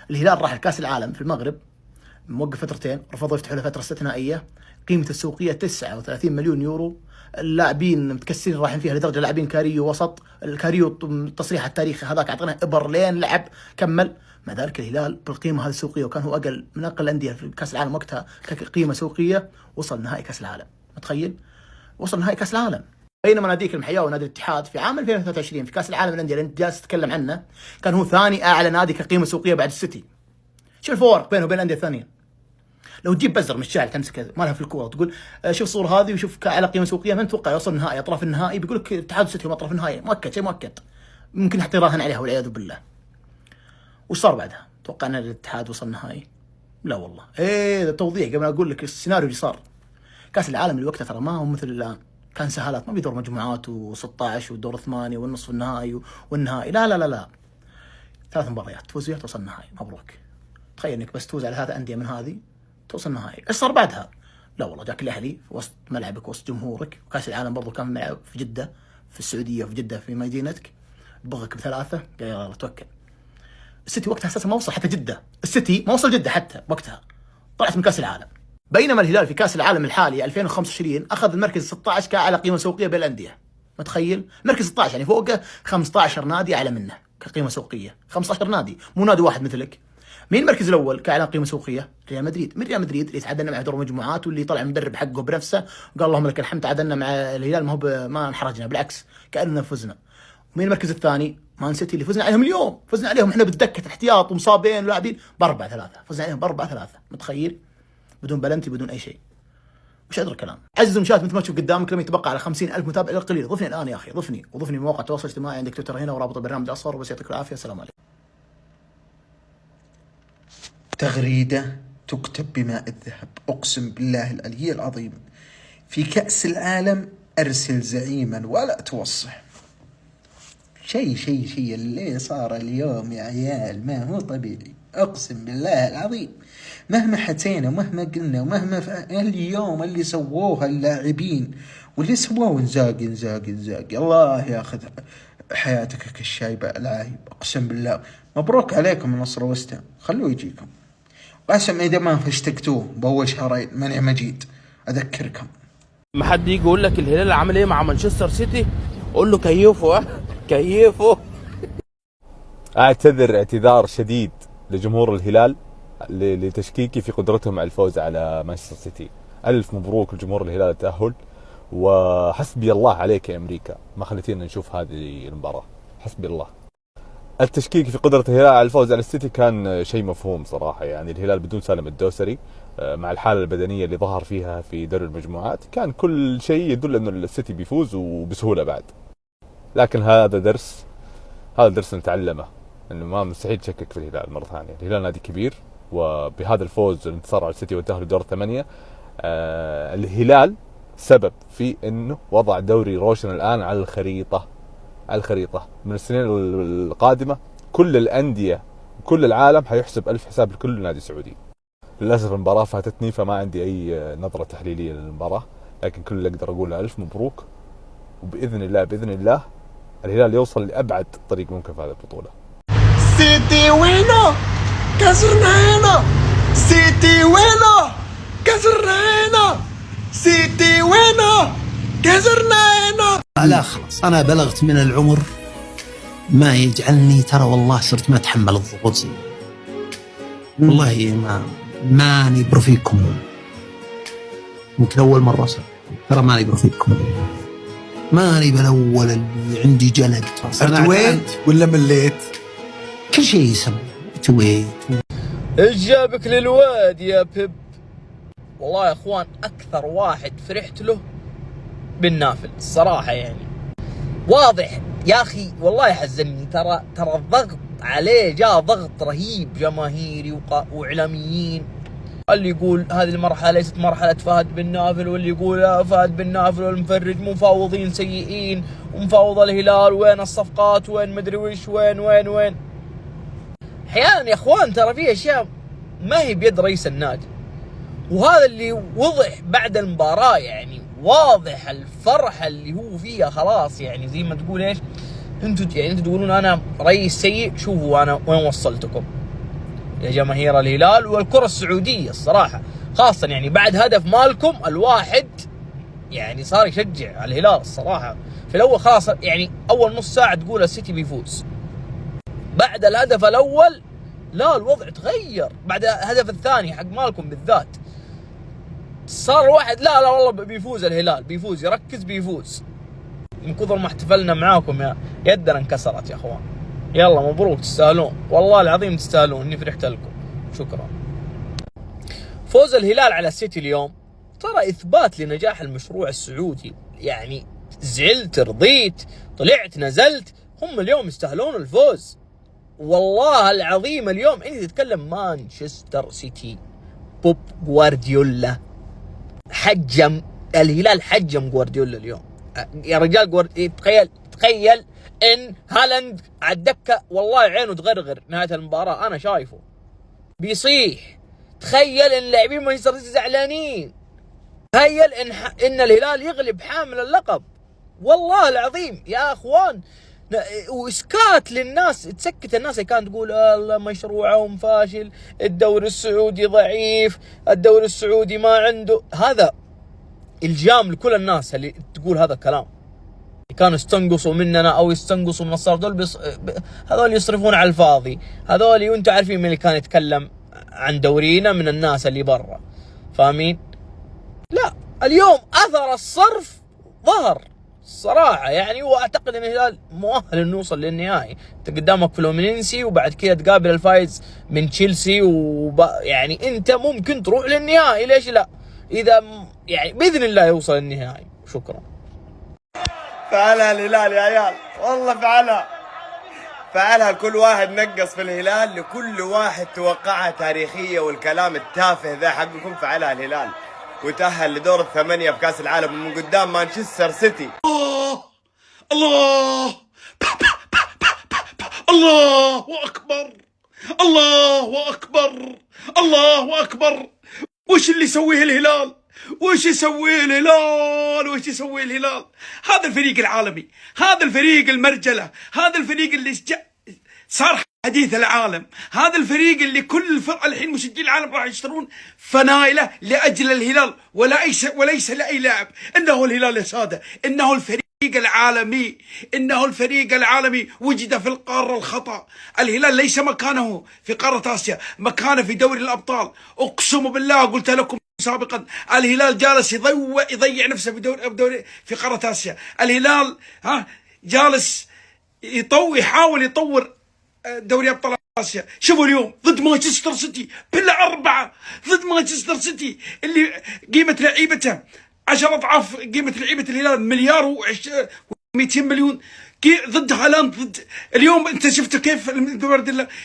الهلال راح لكاس العالم في المغرب، موقف فترتين، رفضوا يفتحوا له فتره استثنائيه، قيمته السوقيه 39 مليون يورو، اللاعبين متكسرين رايحين فيها لدرجه لاعبين كاريو وسط، الكاريو التصريح التاريخي هذاك اعطيناه ابر لين لعب كمل. مع ذلك الهلال بالقيمه هذه السوقيه، وكان هو اقل من اقل الانديه في كاس العالم وقتها كقيمه سوقيه، وصل نهائي كاس العالم. متخيل؟ وصل نهائي كاس العالم. بينما ناديك المحياوي ونادي الاتحاد في عام 2023 في كاس العالم للانديه اللي انت جالس تتكلم عنه، كان هو ثاني اعلى نادي كقيمه سوقيه بعد السيتي. شوف الفوارق بينه وبين الانديه الثانيه. لو تجيب بزر من الشارع تمسكه ما لها في الكوره تقول شوف الصوره هذه وشوف على قيمه سوقيه، من توقع يوصل النهائي، اطراف النهائي، بيقول لك اتحاد السيتي هم اطراف النهائي، مؤكد، شيء مؤكد، ممكن حتى يراهن عليها والعياذ بالله. وش صار بعدها؟ توقع ان الاتحاد وصل النهائي؟ لا والله. ايه توضيح قبل اقول لك السيناريو اللي صار. كاس العالم اللي وقتها ترى ما هو مثل الان، كان سهالات، ما بيدور مجموعات و16 والدور 8 والنصف النهائي والنهائي، لا لا لا لا، 3 مباريات تفوز فيها توصل النهائي، مبروك. تخيل انك بس تفوز على 3 انديه من هذه توصل النهائي. ايش صار بعدها؟ لا والله، جاك الاهلي في وسط ملعبك وسط جمهورك، وكاس العالم برضو كان ملعب في جده، في السعوديه، في جده في مدينتك، بغك ب3، قال يلا توكل. السيتي وقتها اساسا ما وصل حتى جده، السيتي ما وصل جده حتى وقتها، طلعت من كاس العالم. بينما الهلال في كاس العالم الحالي 2025 اخذ المركز 16 كاعلى قيمه سوقيه بين الانديه. متخيل؟ مركز 16 يعني فوقه 15 نادي اعلى منه كقيمه سوقيه، 15 نادي، مو نادي واحد مثلك. مين المركز الاول كاعلى قيمه سوقيه؟ ريال مدريد. من ريال مدريد اللي تعادلنا مع دور المجموعات، واللي طلع المدرب حقه بنفسه وقال اللهم لك الحمد، تعادلنا مع الهلال، ما انحرجنا، بالعكس كاننا فزنا. ومين المركز الثاني؟ مان سيتي اللي فزنا عليهم اليوم، فزنا عليهم احنا بالدكه احتياط ومصابين ولاعبين ب4-3، فزنا عليهم ب4-3، متخيل؟ بدون بلنتي بدون اي شيء. وش هذا الكلام؟ عزيزي المشاهد، مثل ما تشوف قدامك لم يتبقى على 50,000 متابع الا القليل. ضفني الان يا اخي، ضفني، وضفني بمواقع التواصل الاجتماعي، عندك تويتر هنا ورابط البرنامج الاصفر، وبس يعطيك العافيه، السلام عليكم.
تغريدة تكتب بماء الذهب، أقسم بالله العلي العظيم. في كأس العالم أرسل زعيما ولا توصح. شيء اللي صار اليوم يا عيال ما هو طبيعي، أقسم بالله العظيم. مهما حتينا ومهما قلنا ومهما اليوم اللي سووها اللاعبين واللي سووه نزاقي الله ياخذ حياتك كالشايبة العايب. أقسم بالله مبروك عليكم النصر وستام، خلوه يجيكم. واسم إذا ما اشتقتوه بأول شهرين منع مجيد أذكركم.
ما حد يجي يقول لك الهلال عمل ايه مع مانشستر سيتي، قول له كيفه كيفه.
اعتذر اعتذار شديد لجمهور الهلال لتشكيكي في قدرتهم على الفوز على مانشستر سيتي. ألف مبروك لجمهور الهلال التأهل، وحسبي الله عليك يا أمريكا، ما خليتينا نشوف هذه المباراة، حسبي الله. التشكيك في قدرة الهلال على الفوز على السيتي كان شيء مفهوم صراحة. يعني الهلال بدون سالم الدوسري مع الحالة البدنية اللي ظهر فيها في دوري المجموعات كان كل شيء يدل أنه السيتي بيفوز وبسهولة بعد. لكن هذا درس نتعلمه، أنه ما مستحيل تشكك في الهلال مرة ثانية. الهلال نادي كبير، وبهذا الفوز الانتصار على السيتي والتأهل لدور الثمانية الهلال سبب في أنه وضع دوري روشن الآن على الخريطة. من السنين القادمة كل الأندية وكل العالم حيحسب ألف حساب لكل نادي سعودي. للأسف المباراة فاتتني، فما عندي أي نظرة تحليلية للمباراة، لكن كل اللي أقدر أقوله ألف مبروك، وبإذن الله الهلال يوصل لأبعد طريق ممكن في هذه البطولة.
سيتي وينه؟ كسرنا هنا. سيتي وينه؟ كسرنا هنا. سيتي وينه؟ كسرنا هنا.
لا خلاص، أنا بلغت من العمر ما يجعلني، ترى والله صرت ما أتحمل الضغوط زي والله ماني برفيقكم. يمكن أول مرة صار، ترى ماني برفيقكم، ماني بالأول اللي عندي جلد.
ارتويت ولا مليت؟
كل شيء يسمى ارتويت.
ايش جابك للواد يا بيب؟ والله يا اخوان اكثر واحد فرحت له بالنافل الصراحة، يعني واضح يا اخي والله حزنني. ترى الضغط عليه، جاء ضغط رهيب جماهيري واعلاميين. اللي يقول هذه المرحلة ليست مرحلة فهد بن نافل، واللي يقول فهد بن نافل والمفرج مفاوضين سيئين ومفاوض الهلال، وين الصفقات، وين مدري وش، وين. احيانا يا اخوان ترى في اشياء ما هي بيد رئيس النادي، وهذا اللي وضح بعد المباراة. يعني واضح الفرحة اللي هو فيها خلاص، يعني زي ما تقول ايش انتوا تقولون انا رئيس سيء، شوفوا انا وين وصلتكم يا جماهير الهلال والكرة السعودية الصراحة، خاصة يعني بعد هدف مالكم الواحد يعني صار يشجع الهلال الصراحة. في الأول خلاص يعني أول نص ساعة تقول السيتي بيفوز، بعد الهدف الأول لا الوضع تغير، بعد الهدف الثاني حق مالكم بالذات صار الواحد لا والله بيفوز الهلال، بيفوز، يركز بيفوز. من كثر ما احتفلنا معاكم يدنا انكسرت يا اخوان. يلا مبروك، تستاهلون والله العظيم تستاهلون، اني فرحت لكم. شكرا. فوز الهلال على السيتي اليوم ترى اثبات لنجاح المشروع السعودي. يعني زعلت رضيت طلعت نزلت، هم اليوم يستاهلون الفوز والله العظيم. اليوم انت تتكلم مانشستر سيتي، بوب جوارديولا حجم الهلال، حجم جوارديولا اليوم يا رجال. تخيل ان هالاند على الدكه والله عينه تغرغر نهايه المباراه، انا شايفه بيصيح. تخيل ان لاعبين مانشستر سيتي زعلانين. تخيل ان الهلال يغلب حامل اللقب والله العظيم يا اخوان. واسكات للناس، تسكت الناس اللي كانت تقول الله مشروعهم فاشل، الدوري السعودي ضعيف، الدوري السعودي ما عنده. هذا الجام لكل الناس اللي تقول هذا الكلام، كانوا يستنقصوا مننا او يستنقصوا من الصرف. دول هذول يصرفون على الفاضي، هذول وانتم عارفين من اللي كان يتكلم عن دورينا من الناس اللي برا، فاهمين؟ لا اليوم اثر الصرف ظهر الصراحه يعني. واعتقد ان الهلال مؤهل انه يوصل للنهائي. انت قدامك فلومينينسي وبعد كذا تقابل الفايز من تشيلسي، يعني انت ممكن تروح للنهائي، ليش لا؟ اذا يعني باذن الله يوصل للنهائي. شكرا.
فعلها الهلال يا عيال، والله فعلها كل واحد نقص في الهلال، لكل واحد توقعها تاريخية والكلام التافه ذا حقكم. فعلها الهلال وتأهل لدور الثمانية في كأس العالم من قدام مانشستر سيتي.
الله الله أكبر، الله أكبر، الله أكبر. وش اللي يسويه الهلال؟ وش يسوي الهلال؟ هذا الفريق العالمي، هذا الفريق المرجلة، هذا الفريق اللي صار حديث العالم، هذا الفريق اللي كل الفرق الحين مشجعين العالم راح يشترون فنايله لاجل الهلال، وليس لاي لاعب. انه الهلال يا ساده، انه الفريق العالمي، انه الفريق العالمي وجد في القاره الخطا. الهلال ليس مكانه في قاره اسيا، مكانه في دوري الابطال. اقسم بالله قلت لكم سابقا، الهلال جالس يضيع نفسه في قاره اسيا. الهلال جالس يحاول يطور
دوري ابطال اسيا. شوفوا اليوم ضد مانشستر سيتي بالأربعة، ضد مانشستر سيتي اللي قيمة لعيبته 10 أضعاف قيمة لعيبة الهلال، مليار و200 مليون، ضد هالاند. ضد اليوم انت شفت كيف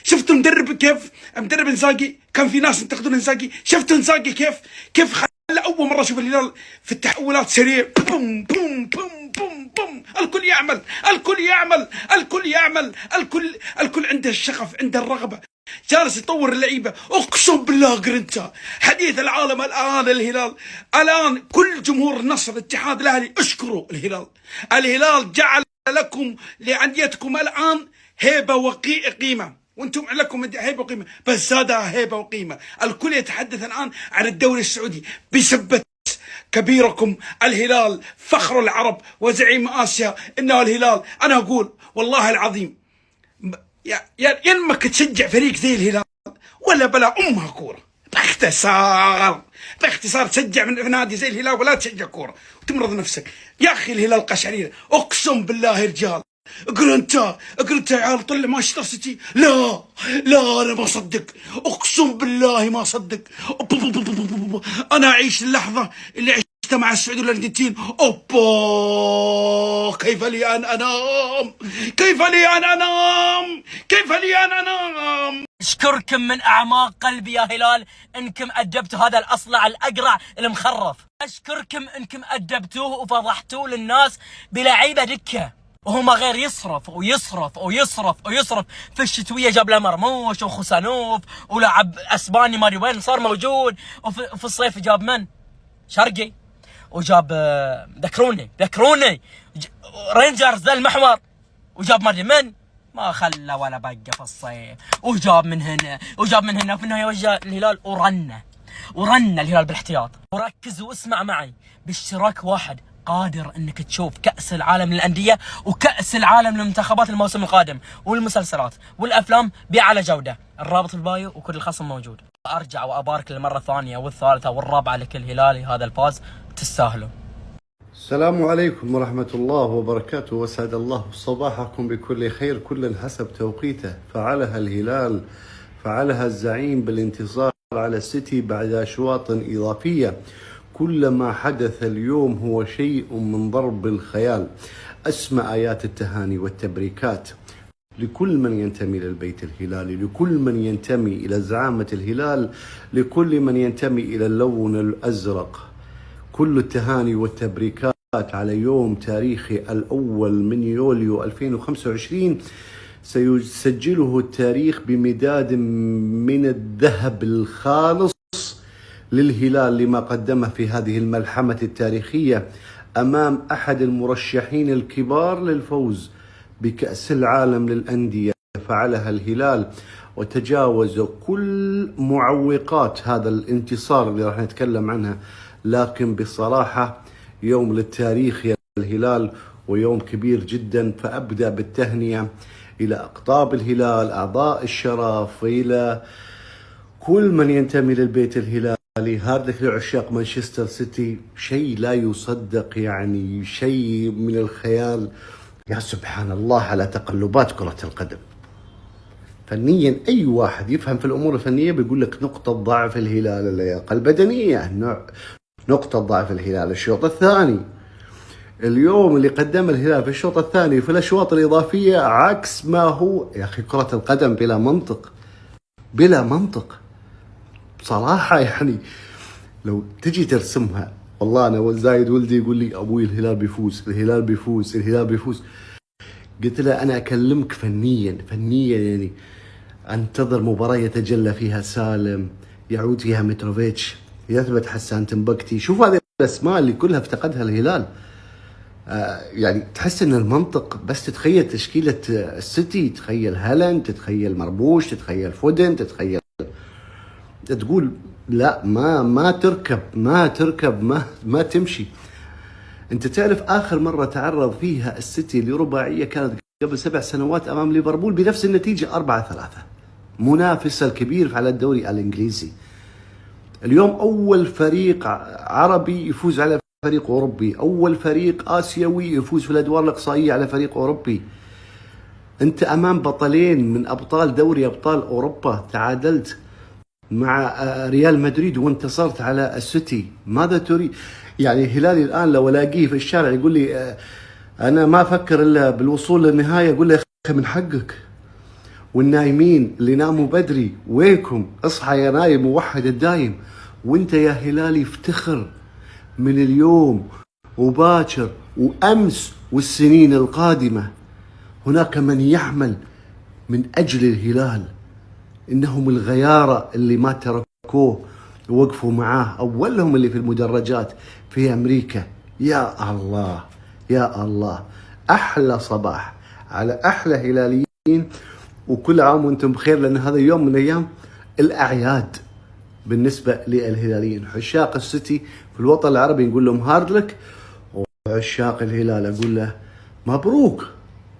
شفت المدرب كيف مدرب انزاجي، كان في ناس ينتقدون انزاجي، شفت انزاجي كيف خلى اول مره اشوف الهلال في التحولات سريع، بوم بوم بوم بوم بوم، الكل يعمل الكل يعمل الكل يعمل الكل عنده الشغف، عنده الرغبه، جالس يطور اللعيبه. اقسم بالله قرنتا حديث العالم الان الهلال. الان كل جمهور النصر الاتحاد الاهلي اشكروا الهلال. الهلال جعل لكم لانديتكم الان هيبه وقيمه، وانتم لكم هيبه وقيمه، بس زادها هيبه وقيمه. الكل يتحدث الان عن الدوري السعودي بسبه كبيركم الهلال، فخر العرب وزعيم اسيا، انه الهلال. انا اقول والله العظيم يا انك تشجع فريق زي الهلال ولا بلا امها كوره، باختصار تشجع من نادي زي الهلال ولا تشجع كوره وتمرض نفسك. يا اخي الهلال قشعريره، اقسم بالله يا رجال. قلت يا عيال طلع مانشستر سيتي، لا انا ما اصدق، اقسم بالله ما اصدق. انا اعيش اللحظه اللي عشتها مع السعوديه والارجنتين. اوبا كيف لي ان انام، كيف لي ان انام، كيف لي ان انام.
اشكركم من اعماق قلبي يا هلال انكم ادبتوا هذا الاصلع الاقرع المخرف. اشكركم انكم ادبتوه وفضحتوه للناس بلعيبه دكه، وهما غير يصرف ويصرف ويصرف ويصرف. في الشتويه جاب له مرموش وخوسانوف ولاعب اسباني ماري وين صار موجود، وفي الصيف جاب من؟ شرقي، وجاب ذكروني رينجرز ذا المحور، وجاب ماري من ما خلى ولا بقى في الصيف، وجاب من هنا وجاب من هنا. في النهايه وجه الهلال ورنا الهلال بالاحتياط. وركز واسمع معي، باشتراك واحد قادر انك تشوف كأس العالم للأندية وكأس العالم للمنتخبات الموسم القادم، والمسلسلات والافلام بأعلى جودة. الرابط في البايو وكل الخصم موجود. ارجع وابارك للمرة الثانية والثالثة والرابعة لكل هلالي هذا الفوز، تستاهلوا.
السلام عليكم ورحمة الله وبركاته، وسعد الله صباحكم بكل خير، كل حسب توقيته. فعلها الهلال، فعلها الزعيم بالانتصار على السيتي بعد أشواط إضافية. كل ما حدث اليوم هو شيء من ضرب الخيال. أسمى آيات التهاني والتبريكات لكل من ينتمي للبيت الهلالي، لكل من ينتمي إلى زعامة الهلال، لكل من ينتمي إلى اللون الأزرق. كل التهاني والتبريكات على يوم تاريخي الأول من يوليو 2025 سيسجله التاريخ بمداد من الذهب الخالص للهلال لما قدمه في هذه الملحمة التاريخية أمام أحد المرشحين الكبار للفوز بكأس العالم للأندية. فعلها الهلال وتجاوز كل معوقات هذا الانتصار اللي راح نتكلم عنها. لكن بصراحة يوم للتاريخ يا الهلال، ويوم كبير جدا. فأبدأ بالتهنئة إلى أقطاب الهلال، أعضاء الشرف، إلى كل من ينتمي للبيت الهلالي. هاردك لعشاق مانشستر سيتي، شيء لا يصدق، يعني شيء من الخيال. يا سبحان الله على تقلبات كرة القدم. فنيا أي واحد يفهم في الأمور الفنية بيقول لك نقطة ضعف الهلال اللياقة البدنية، نقطة ضعف الهلال الشوط الثاني. اليوم اللي قدم الهلال في الشوط الثاني في الأشواط الإضافية عكس ما هو. يا أخي كرة القدم بلا منطق، بلا منطق بصراحة. يعني لو تجي ترسمها، والله أنا زايد ولدي يقول لي أبوي الهلال بيفوز، الهلال بيفوز، الهلال بيفوز. قلت له أنا أكلمك فنيا يعني أنتظر مباراة يتجلى فيها سالم، يعود فيها متروفيتش، يثبت حسان تنبكتي. شوف هذه الأسماء اللي كلها افتقدها الهلال. يعني تحس ان المنطق بس تتخيل تشكيلة السيتي، تتخيل هالاند، تتخيل مربوش، تتخيل فودن، تتخيل، تقول لا ما تركب ما تمشي. انت تعرف اخر مرة تعرض فيها السيتي لرباعية كانت قبل 7 سنوات امام ليفربول بنفس النتيجة 4-3، منافسة الكبير على الدوري الانجليزي. اليوم اول فريق عربي يفوز على فريق أوروبي، أول فريق آسيوي يفوز في الأدوار الإقصائية على فريق أوروبي. أنت أمام بطلين من أبطال دوري أبطال أوروبا، تعادلت مع ريال مدريد وانتصرت على السيتي. ماذا تريد؟ يعني الهلالي الآن لو ألاقيه في الشارع يقول لي أنا ما أفكر إلا بالوصول للنهاية، أقول له يا أخي من حقك. والنايمين اللي ناموا بدري وينكم؟ اصحى يا نايم ووحد الدايم. وانت يا هلالي افتخر من اليوم وباكر وأمس والسنين القادمة. هناك من يعمل من أجل الهلال، إنهم الغيارة اللي ما تركوه ووقفوا معاه، أولهم اللي في المدرجات في أمريكا. يا الله يا الله، أحلى صباح على أحلى هلاليين، وكل عام وانتم بخير، لأن هذا يوم من أيام الأعياد بالنسبة للهلاليين. عشاق السيتي في الوطن العربي نقول لهم هارد لك، وعشاق الهلال أقول له مبروك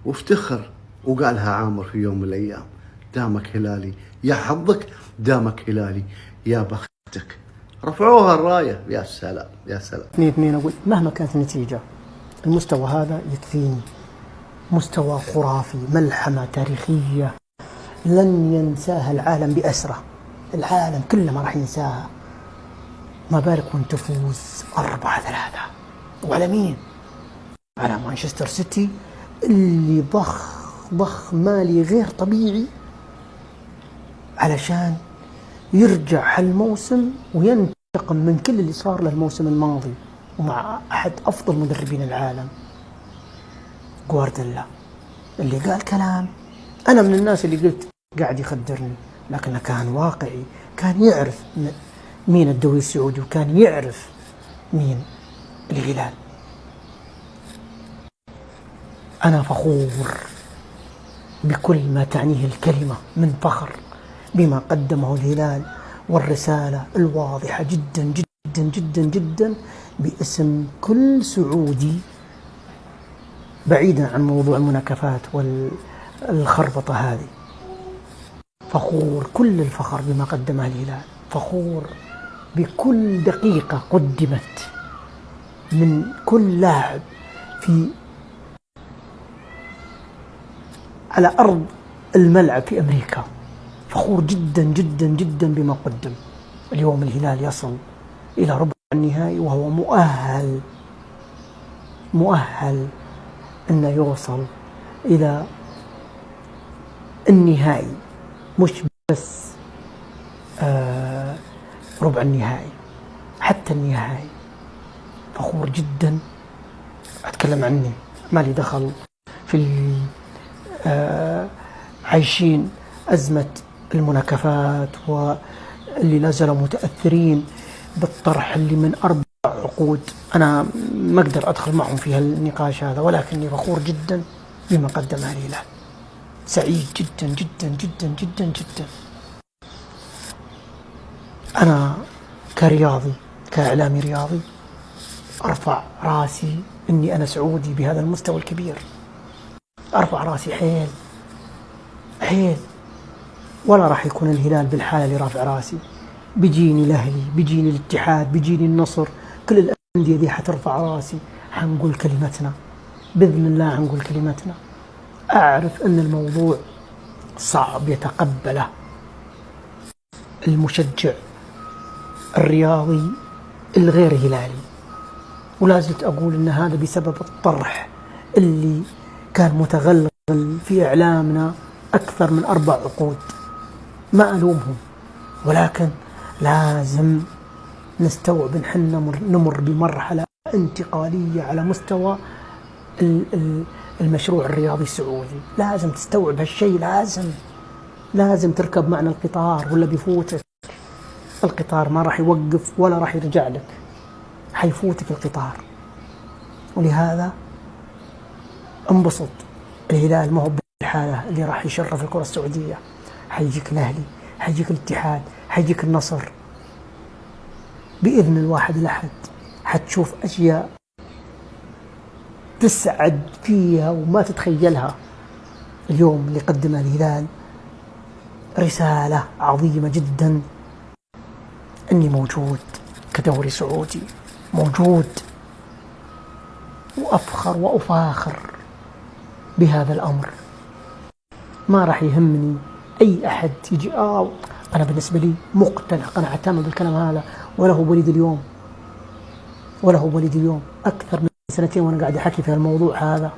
وافتخر. وقالها عامر في يوم من الأيام، دامك هلالي يا حظك، دامك هلالي يا بختك. رفعوها الراية. يا سلام يا سلام.
2-2 أقول مهما كانت النتيجة المستوى هذا يكفيني، مستوى خرافي، ملحمة تاريخية لن ينساها العالم بأسره، العالم كله ما راح ينساها. ما بالك وانت تفوز 4-3 وعلى مين؟ على مانشستر سيتي اللي ضخ مالي غير طبيعي علشان يرجع هالموسم وينتقم من كل اللي صار له الموسم الماضي، ومع أحد أفضل مدربين العالم جوارديولا اللي قال كلام. أنا من الناس اللي قلت قاعد يخدرني، لكنه كان واقعي، كان يعرف مين الدوري السعودي وكان يعرف مين الهلال. أنا فخور بكل ما تعنيه الكلمة من فخر بما قدمه الهلال، والرسالة الواضحة جدا جدا جدا جدا باسم كل سعودي، بعيدا عن موضوع المناكفات والخربطة هذه. فخور كل الفخر بما قدمه الهلال، فخور بكل دقيقة قدمت من كل لاعب على أرض الملعب في أمريكا. فخور جدا جدا جدا بما قدم. اليوم الهلال يصل إلى ربع النهائي وهو مؤهل أنه يوصل إلى النهائي، مش بس ربع النهائي، حتى النهائي. فخور جدا. أتكلم عني، ما لي دخل في عايشين أزمة المناكفات واللي لا زالوا متأثرين بالطرح اللي من 4 عقود. أنا ما أقدر أدخل معهم في هالنقاش هذا، ولكني فخور جدا بما قدمه الهلال، سعيد جدا جدا جدا جدا جدا. أنا كرياضي، كإعلامي رياضي، أرفع راسي إني أنا سعودي بهذا المستوى الكبير، أرفع راسي حيل. ولا راح يكون الهلال بالحالة اللي رافع راسي. بيجيني الأهلي، بيجيني الاتحاد، بيجيني النصر، كل الأندية دي حترفع راسي، حنقول كلمتنا بإذن الله، حنقول كلمتنا. أعرف أن الموضوع صعب يتقبله المشجع الرياضي الغير هلالي، ولا زلت أقول أن هذا بسبب الطرح اللي كان متغلغل في إعلامنا أكثر من 4 عقود. ما ألومهم، ولكن لازم نستوعب إن حنا نمر بمرحلة انتقالية على مستوى المشروع الرياضي السعودي. لازم تستوعب هالشيء، لازم تركب معنا القطار ولا بيفوتك القطار. ما راح يوقف ولا راح يرجع لك، حيفوتك القطار. ولهذا انبسط. الهلال ما هو بالحالة اللي راح يشرف الكرة السعودية. حيجيك الأهلي، حيجيك الاتحاد، حيجيك النصر بإذن الواحد الأحد. حتشوف أشياء تسعد فيها وما تتخيلها. اليوم اللي قدمه الهلال رسالة عظيمة جدا، أني موجود كدوري سعودي، موجود، وأفخر وأفاخر بهذا الأمر. ما راح يهمني أي أحد يجي أنا بالنسبة لي مقتنع قناعة تامة بالكلام هذا، ولا هو وليد اليوم، ولا هو وليد اليوم، أكثر من سنتين وأنا قاعد أحكي في الموضوع هذا.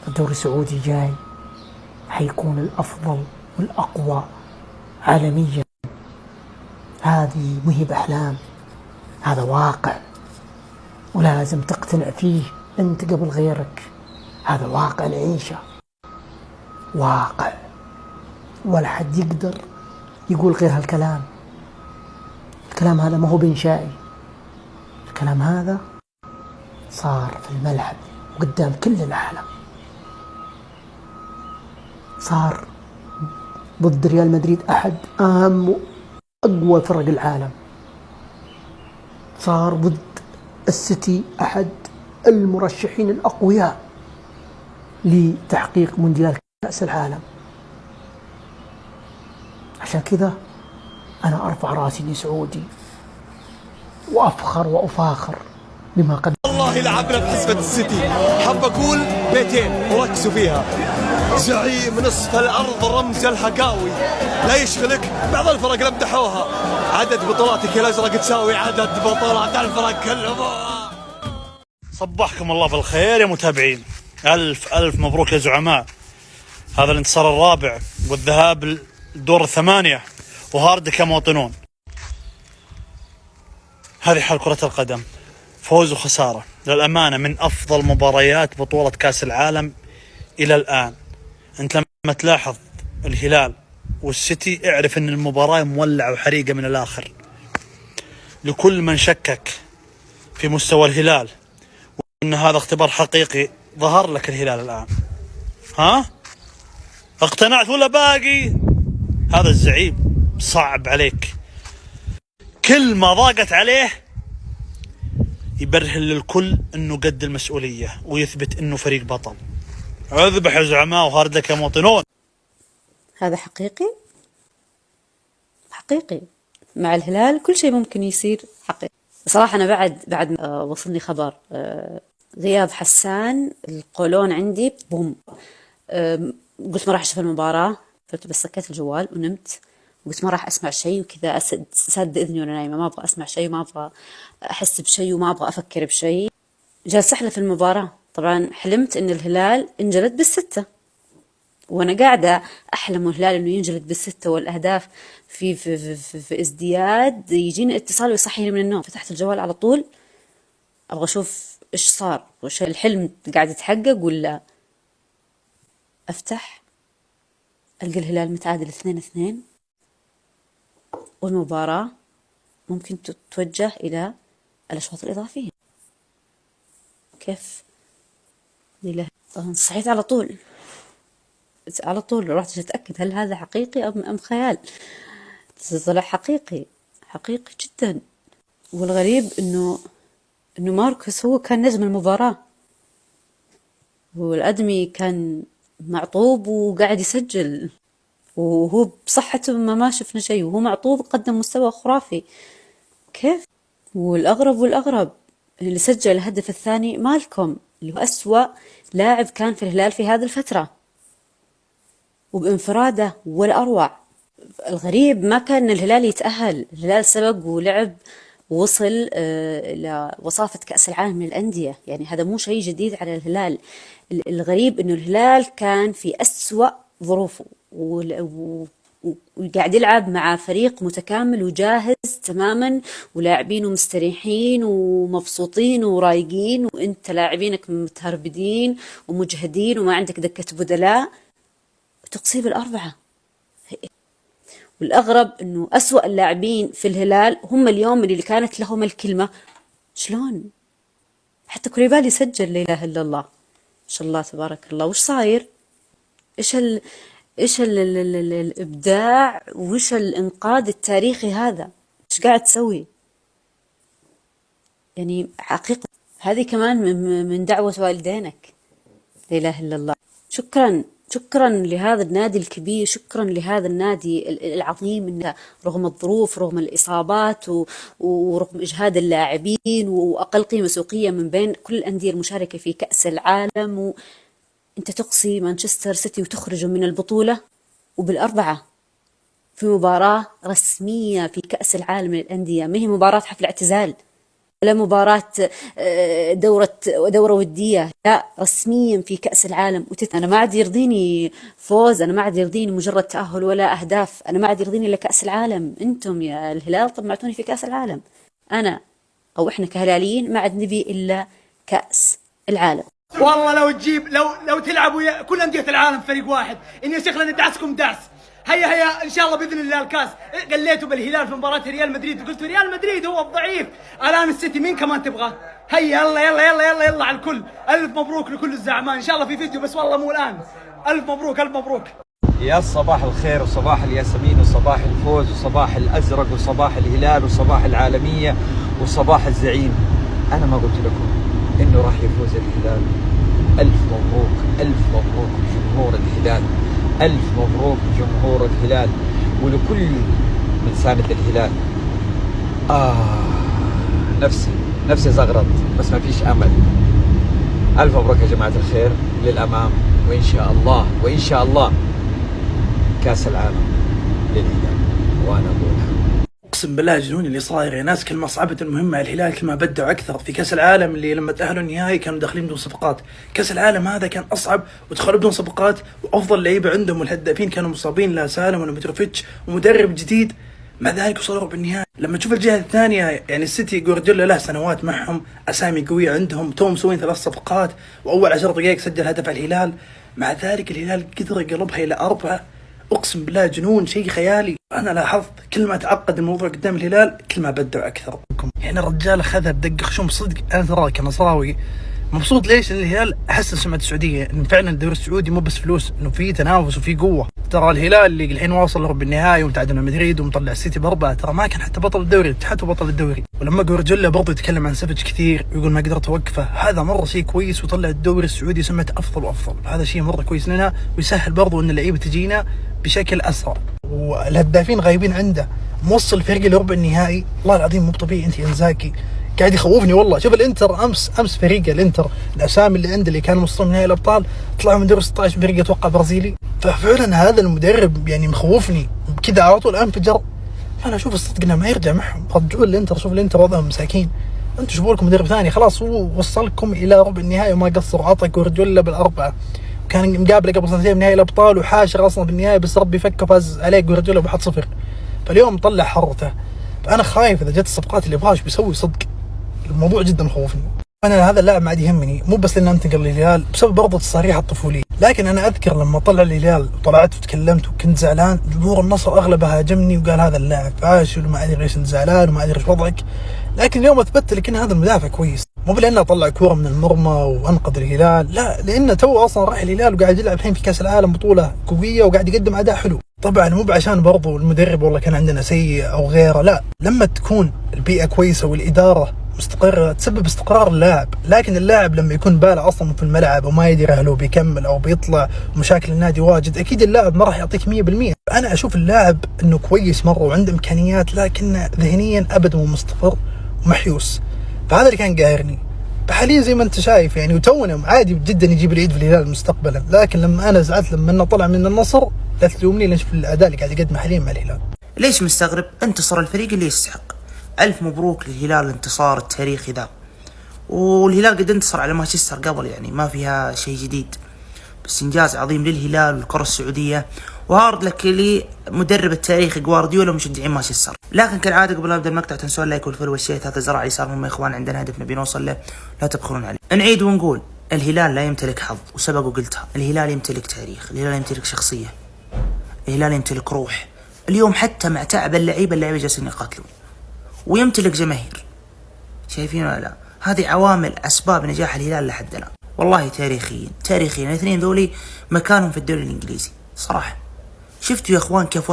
الدوري السعودي جاي حيكون الأفضل والأقوى عالميا. هذه مهي بأحلام، هذا واقع ولازم تقتنع فيه أنت قبل غيرك. هذا واقع نعيشه، واقع، ولا حد يقدر يقول غير هالكلام. الكلام هذا ما هو بإنشائي، الكلام هذا صار في الملعب وقدام كل العالم. صار ضد ريال مدريد أحد أهم وأقوى فرق العالم، صار ضد السيتي أحد المرشحين الأقوياء لتحقيق مونديال كأس العالم. عشان كذا أنا أرفع راسي إني سعودي، وأفخر وأفاخر بما قد.
والله لعبنا بحسبة السيتي، حاب أقول بيتين وركزوا فيها. زعيم نصف الأرض رمز الحقاوي، لا يشغلك بعض الفرق اللي مدحوها. عدد بطولاتك الأزرق تساوي عدد بطولات الفرق كلها.
صبحكم الله بالخير يا متابعين، ألف ألف مبروك يا زعماء. هذا الانتصار الرابع والذهاب لدور الثمانية، وهارد كمواطنون. هذه حال كرة القدم، فوز وخسارة. للأمانة من أفضل مباريات بطولة كأس العالم إلى الآن. أنت لما تلاحظ الهلال والسيتي اعرف أن المباراة مولعة وحريقة من الآخر. لكل من شكك في مستوى الهلال وأن هذا اختبار حقيقي، ظهر لك الهلال الآن. ها؟ اقتنعت ولا باقي؟ هذا الزعيم صعب عليك، كل ما ضاقت عليه يبرهن للكل انه قد المسؤولية ويثبت انه فريق بطل. اذبح يا زعماء وهارد لك يا مواطنون.
هذا حقيقي، حقيقي مع الهلال كل شيء ممكن يصير حقيقي. بصراحة أنا بعد وصلني خبر غياب حسان، القولون عندي بوم. قلت ما راح أشوف المباراة، بس سكيت الجوال ونمت، وقلت ما راح أسمع شيء وكذا، ساد إذني وأنا نايمة، ما أبغى أسمع شيء، ما أبغى أحس بشيء، وما أبغى أفكر بشيء. جالس أحلم في المباراة، طبعا حلمت إن الهلال انجلد بالستة، وأنا قاعدة أحلم الهلال إنه ينجلد بالستة والأهداف في ازدياد، يجيني اتصال ويصحيني من النوم. فتحت الجوال على طول أبغى أشوف إيش صار، وإيش الحلم قاعد يتحقق ولا. أفتح ألقى الهلال متعادل 2-2، والمباراة ممكن تتوجه إلى الأشواط الإضافية. كيف؟ لله. صحيت على طول رحت أتأكد هل هذا حقيقي أم خيال. طلع حقيقي جدا. والغريب إنه ماركوس هو كان نجم المباراة، والأدمي كان معطوب وقاعد يسجل، وهو بصحته ما شفنا شيء، وهو معطوب قدم مستوى خرافي. كيف؟ والأغرب اللي سجل الهدف الثاني مالكم، اللي هو أسوأ لاعب كان في الهلال في هذه الفترة، وبانفراده ولا أروع. الغريب ما كان الهلال يتأهل، الهلال سبق ولعب ووصل إلى وصافة كأس العالم للأندية، يعني هذا مو شيء جديد على الهلال. الغريب إنه الهلال كان في أسوأ ظروفه، وقاعد يلعب مع فريق متكامل وجاهز تماما، ولاعبين مستريحين ومبسوطين ورايقين، وانت لاعبينك متهربدين ومجهدين وما عندك دكة بدلاء، وتقصيب الأربعة. والأغرب أنه أسوأ اللاعبين في الهلال هم اليوم اللي كانت لهم الكلمة. شلون؟ حتى كوليبالي سجل لا إله إلا الله، ما شاء الله تبارك الله. وش صاير؟ إيش الإبداع وإيش الإنقاذ التاريخي هذا؟ إيش قاعد تسوي؟ يعني حقيقة هذه كمان من دعوة والدينك، لا إله إلا الله. شكرا لهذا النادي الكبير، شكرا لهذا النادي العظيم، إنه رغم الظروف، رغم الإصابات، ورغم إجهاد اللاعبين، وأقل قيمة سوقية من بين كل الأندية المشاركة في كأس العالم، أنت تقصي مانشستر سيتي وتخرجوا من البطولة، وبالأربعة في مباراة رسمية في كأس العالم للأندية، ما هي مباراة حفل اعتزال ولا مباراة دورة ودية، لا رسميا في كأس العالم. أنا ما عاد يرضيني فوز، أنا ما عاد يرضيني مجرد تأهل ولا أهداف، أنا ما عاد يرضيني إلا كأس العالم. أنتم يا الهلال طمعتوني في كأس العالم، أنا أو إحنا كهلاليين ما عاد نبي إلا كأس العالم.
والله لو تجيب لو تلعبوا ويا كل أندية العالم فريق واحد، إني شكلنا ندعسكم دعس. هيا إن شاء الله بإذن الله الكاس. قليتوا بالهلال في مباراة ريال مدريد، قلتوا ريال مدريد هو الضعيف، الآن السيتي مين كمان تبغاه؟ هيا يلا على الكل. ألف مبروك لكل الزعمان، إن شاء الله في فيديو بس والله مو الآن. ألف مبروك.
يا صباح الخير وصباح الياسمين وصباح الفوز وصباح الأزرق وصباح الهلال وصباح العالمية وصباح الزعيم. أنا ما قلت لكم إنه راح يفوز الهلال؟ ألف مبروك جمهور الهلال، ألف مبروك جمهور الهلال ولكل من ساند الهلال. نفسي زغرط بس ما فيش أمل. ألف مبروك يا جماعة الخير للأمام، وإن شاء الله كأس العالم للهلال. وأنا أقولها
اقسم بالله جنون اللي صاير يا ناس. كل ما صعبت المهمه على الهلال كل ما بدعوا اكثر. في كاس العالم اللي لما تاهلوا النهائي كانوا داخلين بدون صفقات، كاس العالم هذا كان اصعب ودخلوا بدون صفقات، وافضل لعيبه عندهم والهدافين كانوا مصابين، لا سالم ولا متروفيتش ومدرب جديد، مع ذلك وصلوا بالنهائي. لما تشوف الجهه الثانيه يعني السيتي جوارديولا له سنوات معهم، اسامي قويه عندهم، توم مسوين 3 صفقات واول 10 دقائق سجل هدف على الهلال، مع ذلك الهلال قدر يقلبها الى 4. اقسم بالله جنون، شيء خيالي. انا لاحظت كل ما تعقد الموضوع قدام الهلال كل ما بدعوا اكثر. يعني الرجال اخذها بدق خشوم صدق. انا ترى كنصراوي مبسوط. ليش؟ لان الهلال حسن سمعة السعوديه، انه فعلا الدوري السعودي مو بس فلوس، انه في تنافس وفي قوه. ترى الهلال اللي الحين واصل لربع النهائي ومتعادل مع مدريد ومطلع السيتي ب4، ترى ما كان حتى بطل الدوري، الاتحاد بطل الدوري. ولما جوارديولا برضه يتكلم عن سافيتش كثير ويقول ما قدرت اوقفه، هذا مره شيء كويس، وطلع الدوري السعودي سمعة افضل وافضل. هذا شيء مره كويس لنا، ويسهل برضه ان اللعيبه تجينا بشكل اسرع. والهدافين غايبين عنده، موصل فريق لربع النهائي. والله العظيم مو طبيعي. انت انزاكي قاعد يخوفني والله. شوف الانتر امس فريق الانتر الاسامي اللي عنده اللي كانوا موصلين نهائي الابطال طلعوا من دور 16 فريق اتوقع برازيلي. ففعلا هذا المدرب يعني مخوفني كذا على طول انفجر. فانا اشوف الصدق انه ما يرجع معهم، رجعوا الانتر. شوف الانتر وضعهم مساكين. انتم شوفوا لكم مدرب ثاني. خلاص هو وصلكم الى ربع النهائي وما قصر، عطى جوارديولا بال4. كان مقابله قبل سنتين بنهائي الابطال وحاشر اصلا بالنهائي، بس ربي فك فاز عليه جوارديولا ب1-0. فاليوم طلع حرته. فانا خايف اذا جت الصفقات اللي يبغاها بيسوي صدق. الموضوع جدا مخوفني. انا هذا اللاعب ما عاد يهمني، مو بس لان انتقل للهلال بسبب برضه التصاريح الطفوليه، لكن انا اذكر لما طلع الهلال وطلعت وتكلمت وكنت زعلان، جمهور النصر اغلبها هاجمني وقال هذا اللاعب فاشل وما ادري ليش زعلان وما ادري ايش وضعك. لكن اليوم اثبت لك ان هذا المدافع كويس، مو لانه طلع كوره من المرمى وانقذ الهلال، لا، لانه تو اصلا راح الهلال وقاعد يلعب الحين في كاس العالم بطوله قويه وقاعد يقدم اداء حلو. طبعا مو بعشان برضو المدرب والله كان عندنا سيء او غيره، لا، لما تكون البيئه كويسه والاداره مستقره تسبب استقرار اللاعب. لكن اللاعب لما يكون باله اصلا في الملعب وما يدري هل هو بيكمل او بيطلع ومشاكل النادي واجد، اكيد اللاعب ما راح يعطيك 100%. انا اشوف اللاعب انه كويس مره وعنده امكانيات، لكن ذهنيا ابدا مو مستقر ومحيوس. فهذا اللي كان قاهرني. فحاليا زي ما انت شايف يعني، وتونا عادي جدا يجيب العيد في الهلال مستقبلا، لكن لما انا زعلت لما انه طلع من النصر لا تلومني، لان شوف الاداء اللي قاعد يقدمه حاليا مع الهلال.
ليش مستغرب؟ انتصر الفريق اللي يستحق. الف مبروك للهلال الانتصار التاريخي ذا. والهلال قد انتصر على مانشستر قبل، يعني ما فيها شيء جديد، بس انجاز عظيم للهلال والكرة السعودية، وهارد لك لي مدرب التاريخ جوارديولا ومشجعين مانشستر. لكن كالعاده قبل ما نبدا المقطع تنسون لايك والفولو والشير، هذا زرع يسار هم يا اخوان، عندنا هدف نبي نوصل له، لا تبخلون عليه. نعيد ونقول الهلال لا يمتلك حظ، وسبق وقلتها، الهلال يمتلك تاريخ، الهلال يمتلك شخصية، الهلال يمتلك روح. اليوم حتى مع تعب اللعيبة جالسين يقاتلون، ويمتلك جماهير. شايفين ولا لا؟ هذه عوامل اسباب نجاح الهلال لحد الان. والله تاريخيا الاثنين ذولي مكانهم في الدوري الانجليزي صراحه. شفتوا يا اخوان كيف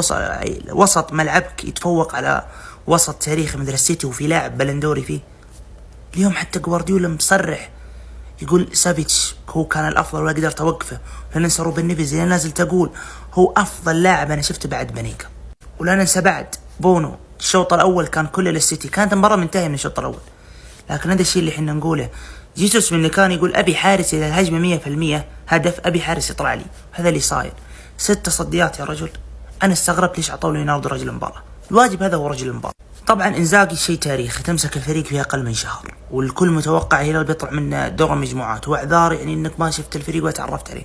وسط ملعبك يتفوق على وسط تاريخي مثل السيتي وفي لاعب بلندوري فيه. اليوم حتى جوارديولا مصرح يقول سافيتش هو كان الافضل ولا قدرت اوقفه. لا ننسى روبن نيفيز اللي نازل تقول هو افضل لاعب انا شفته بعد بانيكا. ولا ننسى بعد بونو، الشوط الاول كان كله للسيتي، كانت المباراه منتهيه من الشوط الاول، لكن هذا الشيء اللي احنا نقوله. جيسوس من اللي كان يقول ابي حارس اذا الهجمه 100% هدف، ابي حارس يطلع لي. هذا اللي صاير. 6 تصديات يا رجل. انا استغربت ليش عطوا ليوناردو رجل المباراه. الواجب هذا هو رجل المباراه. طبعا انزاغي شيء تاريخي، تمسك الفريق في اقل من شهر، والكل متوقع الهلال بيطلع من دور المجموعات، واعذار يعني انك ما شفت الفريق ولا تعرفت عليه،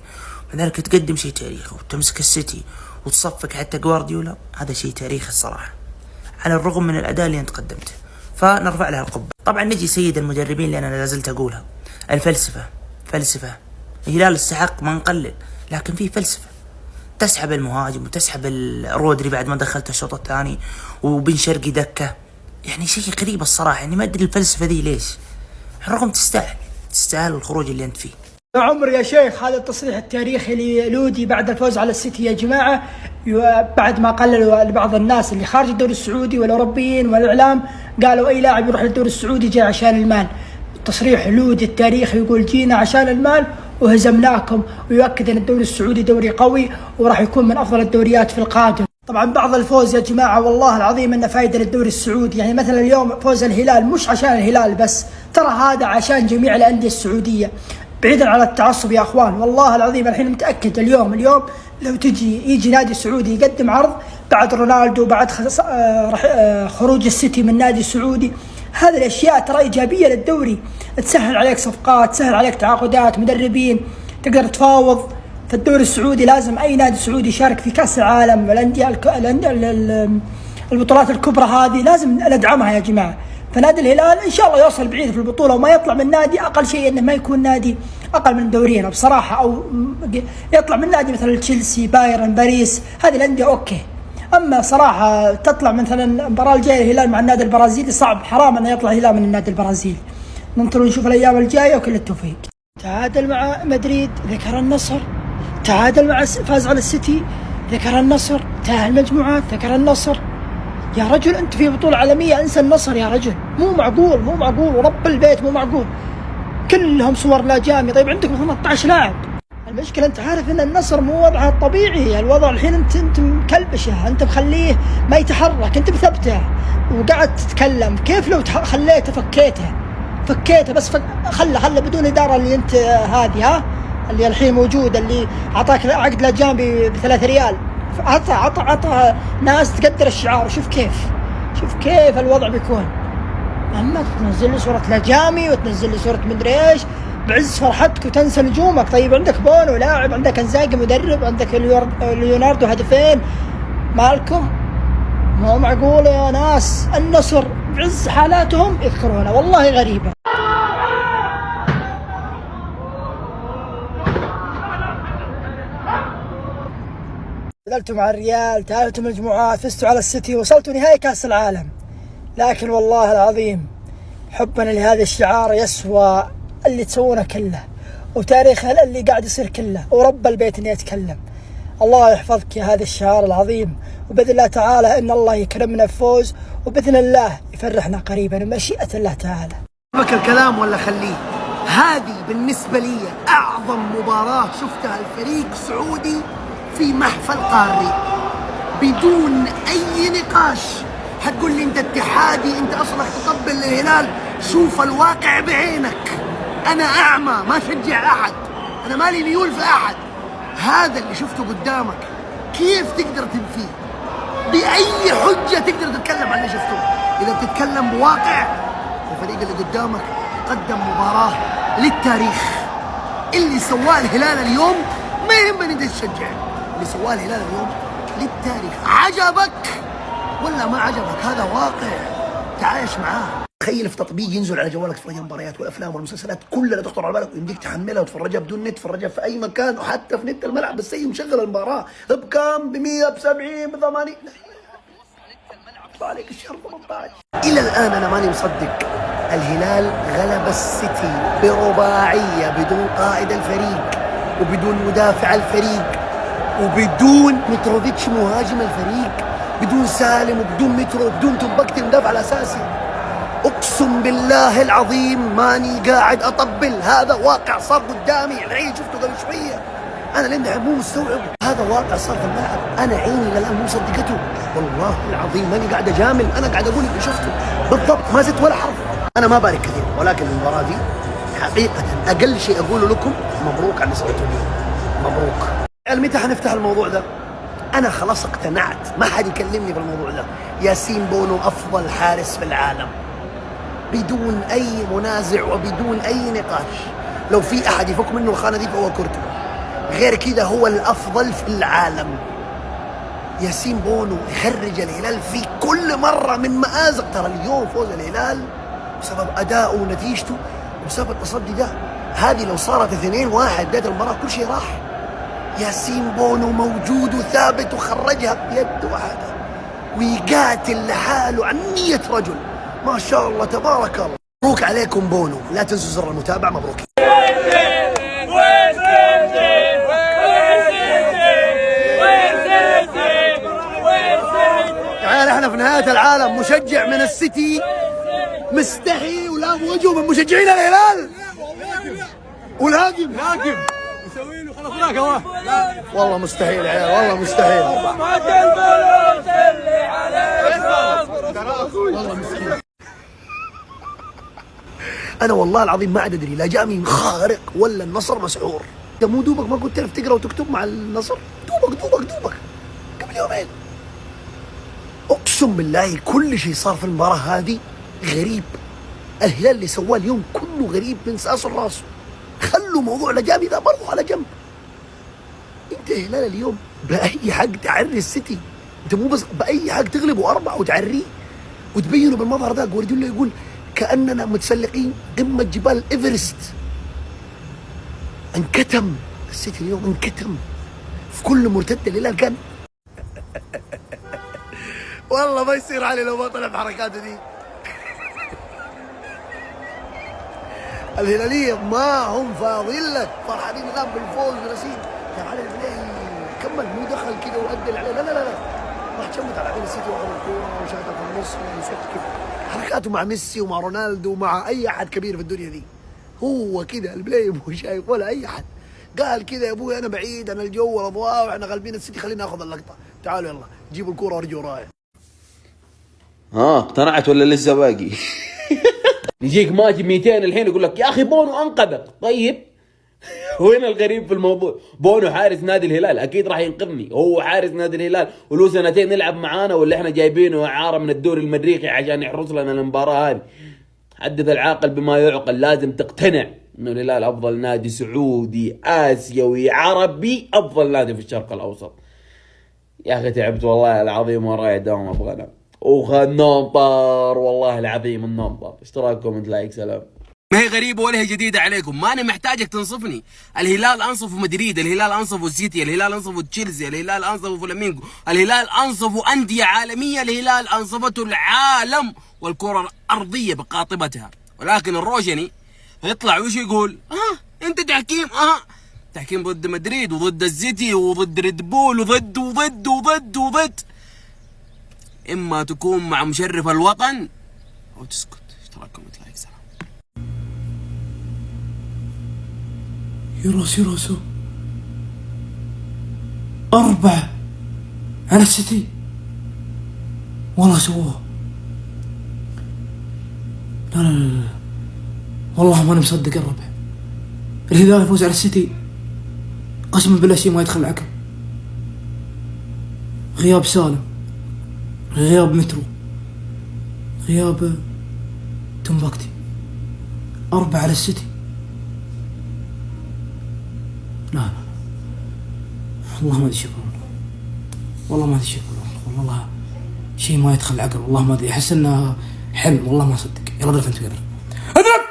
لذلك تقدم شيء تاريخي وتمسك السيتي وتصفق حتى جوارديولا. هذا شيء تاريخي الصراحه، على الرغم من الاداء اللي انت قدمته، فنرفع لها القبه. طبعا نجي سيد المدربين اللي انا لازلت اقولها، الفلسفه. فلسفه الهلال استحق ما نقلل، لكن في فلسفه. تسحب المهاجم وتسحب رودري بعد ما دخلت الشوط الثاني، وبن شرقي دكه، يعني شيء غريب الصراحه. يعني ما ادري الفلسفه ذي ليش، الرغم تستاهل الخروج اللي انت فيه.
يا عمر يا شيخ، هذا التصريح التاريخي للودي بعد الفوز على السيتي يا جماعه، بعد ما قللوا لبعض الناس اللي خارج الدوري السعودي والاوروبيين والاعلام قالوا اي لاعب يروح للدوري السعودي جاء عشان المال. تصريح لودي التاريخي يقول جينا عشان المال وهزمناكم، ويؤكد ان الدوري السعودي دوري قوي وراح يكون من افضل الدوريات في القادم. طبعا بعض الفوز يا جماعه والله العظيم انه فائده للدوري السعودي. يعني مثلا اليوم فوز الهلال مش عشان الهلال بس، ترى هذا عشان جميع الانديه السعوديه، بعيدا عن التعصب يا اخوان. والله العظيم الحين متاكد اليوم لو يجي نادي سعودي يقدم عرض بعد رونالدو، بعد خروج السيتي من نادي سعودي، هذه الاشياء ترى ايجابيه للدوري، تسهل عليك صفقات، تسهل عليك تعاقدات مدربين، تقدر تفاوض. في الدوري السعودي لازم اي نادي سعودي يشارك في كاس العالم والانديه البطولات الكبرى هذه لازم ندعمها يا جماعه. فنادي الهلال ان شاء الله يوصل بعيد في البطوله وما يطلع من نادي اقل شيء انه ما يكون نادي اقل من دورينا بصراحه، او يطلع من نادي مثل تشيلسي، بايرن، باريس، هذه الانديه اوكي. اما صراحه تطلع مثلا المباراه الجايه الهلال مع النادي البرازيلي، صعب، حرام انه يطلع الهلال من النادي البرازيلي. ننطر ونشوف الايام الجايه وكل التوفيق. تعادل مع مدريد، ذكر النصر، تعادل مع فاز على السيتي، ذكر النصر، تاهل المجموعات، ذكر النصر. يا رجل انت في بطولة عالمية، انسى النصر يا رجل، مو معقول ورب البيت مو معقول. كلهم صور لا جامي. طيب عندكم 18 لاعب. المشكلة انت عارف ان النصر مو وضعه الطبيعي، الوضع الحين انت مكلبشه، انت مخليه ما يتحرك، انت مثبته وقاعد تتكلم. كيف لو خليته فكيته بس خله بدون ادارة اللي انت هذه اللي الحين موجودة، اللي اعطاك عقد لا جامي ب3 ريال، عطى ناس تقدر الشعار. شوف كيف الوضع بيكون. اما تنزل لي صورة لاجامي وتنزل لي صورة مدري ايش بعز فرحتك وتنسى نجومك. طيب عندك بونو لاعب، عندك انزاجي مدرب، عندك ليوناردو هدفين، مالكم؟ مو معقول يا ناس. النصر بعز حالاتهم يذكرونه، والله غريبة. نزلتوا مع الريال، تأهلتوا المجموعات، فزتوا على السيتي، وصلتوا نهائي كاس العالم. لكن والله العظيم حبنا لهذا الشعار يسوى اللي تسوونه كله، وتاريخ اللي قاعد يصير كله، ورب البيت اني اتكلم. الله يحفظك يا هذا الشعار العظيم، وبإذن الله تعالى ان الله يكرمنا بفوز، وبإذن الله يفرحنا قريبا بمشيئة الله تعالى.
بك الكلام ولا خليه. هذه بالنسبة لي اعظم مباراة شفتها الفريق سعودي في محفل قاري بدون اي نقاش. حتقول لي انت اتحادي، انت اصلا تقبل الهلال، شوف الواقع بعينك. انا اعمى ما شجع احد، انا مالي ميول في احد. هذا اللي شفته قدامك كيف تقدر تنفيه؟ باي حجة تقدر تتكلم عن اللي شفته؟ اذا بتتكلم بواقع، الفريق اللي قدامك قدم مباراة للتاريخ. اللي سواه الهلال اليوم ما يهمني انت تشجع، اللي سواه الهلال اليوم للتاريخ. عجبك ولا ما عجبك؟ هذا واقع، تعايش معاه. تخيل في تطبيق ينزل على جوالك تتفرج المباريات والافلام والمسلسلات كلها تخطر على بالك، ويمديك تحملها وتفرجها بدون نت، تفرجها في اي مكان، وحتى في نت الملعب بس هي مشغل المباراه بكم؟ ب100 ب70 ب80. عليك الشهر 18. الى الان انا ماني مصدق. الهلال غلب السيتي برباعيه بدون قائد الفريق، وبدون مدافع الفريق، وبدون متروفيتش مهاجم الفريق، بدون سالم وبدون مترو وبدون تومبكتي المدافع الاساسي. اقسم بالله العظيم ماني قاعد اطبل، هذا واقع صار قدامي، العين شفته قبل شويه. انا لين مو مستوعب، هذا واقع صار في الملعب، انا عيني الان مو مصدقته. والله العظيم ماني قاعد اجامل، انا قاعد اقول اللي شفته بالضبط، ما زدت ولا حرف. انا ما بارك كثير، ولكن المباراه دي حقيقه اقل شيء اقوله لكم مبروك على اللي سويتوا لي، مبروك. متى حنفتح الموضوع ده؟ انا خلاص اقتنعت، ما حد يكلمني في الموضوع ده. ياسين بونو افضل حارس في العالم بدون اي منازع وبدون اي نقاش. لو في احد يفك منه الخانه دي فهو كورتوا، غير كده هو الافضل في العالم. ياسين بونو يخرج الهلال في كل مره من مآزق. ترى اليوم فوز الهلال بسبب ادائه ونتيجته وبسبب التصدي ده. هذه لو صارت 2-1 بدايه المباراه كل شيء راح. ياسين بونو موجود وثابت وخرجها بيد واحده ويقاتل لحاله عن 100 رجل، ما شاء الله تبارك الله. مبروك عليكم بونو، لا تنسوا زر المتابعه. مبروك. تعال احنا في نهايه العالم، مشجع من السيتي مستحي ولا وجهه من مشجعين الهلال والهاجم يسوي له خلاص هناك اهو. والله مستحيل يا عيال، والله مستحيل. والله مسكين. انا والله العظيم ما عاد ادري لا جامي خارق ولا النصر مسحور. انت مو دوبك ما كنت تعرف تقرا وتكتب مع النصر؟ دوبك قبل يومين. اقسم بالله كل شيء صار في المباراه هذه غريب. الهلال اللي سواه اليوم كله غريب من ساسه لراسه. خلوا موضوع لجامي ده برضه على جنب. انت الهلال اليوم باي حق تعري السيتي، انت مو بس باي حق تغلبه 4 وتعريه وتبينه بالمظهر ده. جوارديولا يقول كاننا متسلقين قمه جبال ايفرست. انكتم السيتي اليوم، انكتم في كل مرتده. الهلال كان والله ما يصير علي لو ما طلع بحركاته دي. الهلاليه ما هم فاضيين لك، فرحانين الان بالفوز وناسين. تعال الهلال كمل، مو دخل كده وأدل عليه، لا راح تشمت على عين السيتي واخذ الكوره وشاتها في النص ويسكت. حركاته مع ميسي ومع رونالدو ومع اي احد كبير في الدنيا دي. هو كده البلاي مو شايف ولا اي احد. قال كده يا ابوي انا بعيد، انا الجو والاضواء واحنا غالبين السيتي، خلينا ناخذ اللقطه. تعالوا يلا جيبوا الكوره وارجعوا ورايا.
اقتنعت ولا لسه باقي؟ يجيك ماجي 200 الحين يقول لك يا اخي بونو انقذك. طيب وين الغريب في الموضوع؟ بونو حارس نادي الهلال، اكيد راح ينقذني. هو حارس نادي الهلال وله 2 يلعب معانا، ولا احنا جايبينه اعاره من الدوري المريخي عشان يحرس لنا المباراه هذه؟ حدث العاقل بما يعقل. لازم تقتنع انه الهلال افضل نادي سعودي اسيوي عربي، افضل نادي في الشرق الاوسط. يا اخي تعبت والله العظيم ورايا دوام ابغى انام النوم طار، والله العظيم النوم طار. اشتراك كومنت لايك سلام.
ما هي غريبة ولا هي جديدة عليكم، ما أنا محتاجك تنصفني. الهلال أنصفوا مدريد، الهلال أنصفوا السيتي، الهلال أنصفوا تشيلسي، الهلال أنصفوا فلامينغو، الهلال أنصفوا أندية عالمية، الهلال أنصفته العالم والكرة الأرضية بقاطبتها. ولكن الروشني يطلع وش يقول؟ أنت تحكيم تحكيم ضد مدريد وضد السيتي وضد ريد بول وضد وضد وضد وضد. إما تكون مع مشرف الوطن أو تسكت. اشتراك كومنت لايك سلام.
يروسو 4 على السيتي، والله سووها. لا والله ماني مصدق الربع. الهلال يفوز على السيتي، قسما بالله شيء ما يدخل العقل. غياب سالم، غياب مترو، غياب تنبكتي، 4 على السيتي. لا والله ما ادري شو يقولون، والله ما ادري شو يقولون، والله شيء ما يدخل العقل. والله ما ادري، احس انه حلم، والله ما اصدق. يلا اضرب انت اضرب.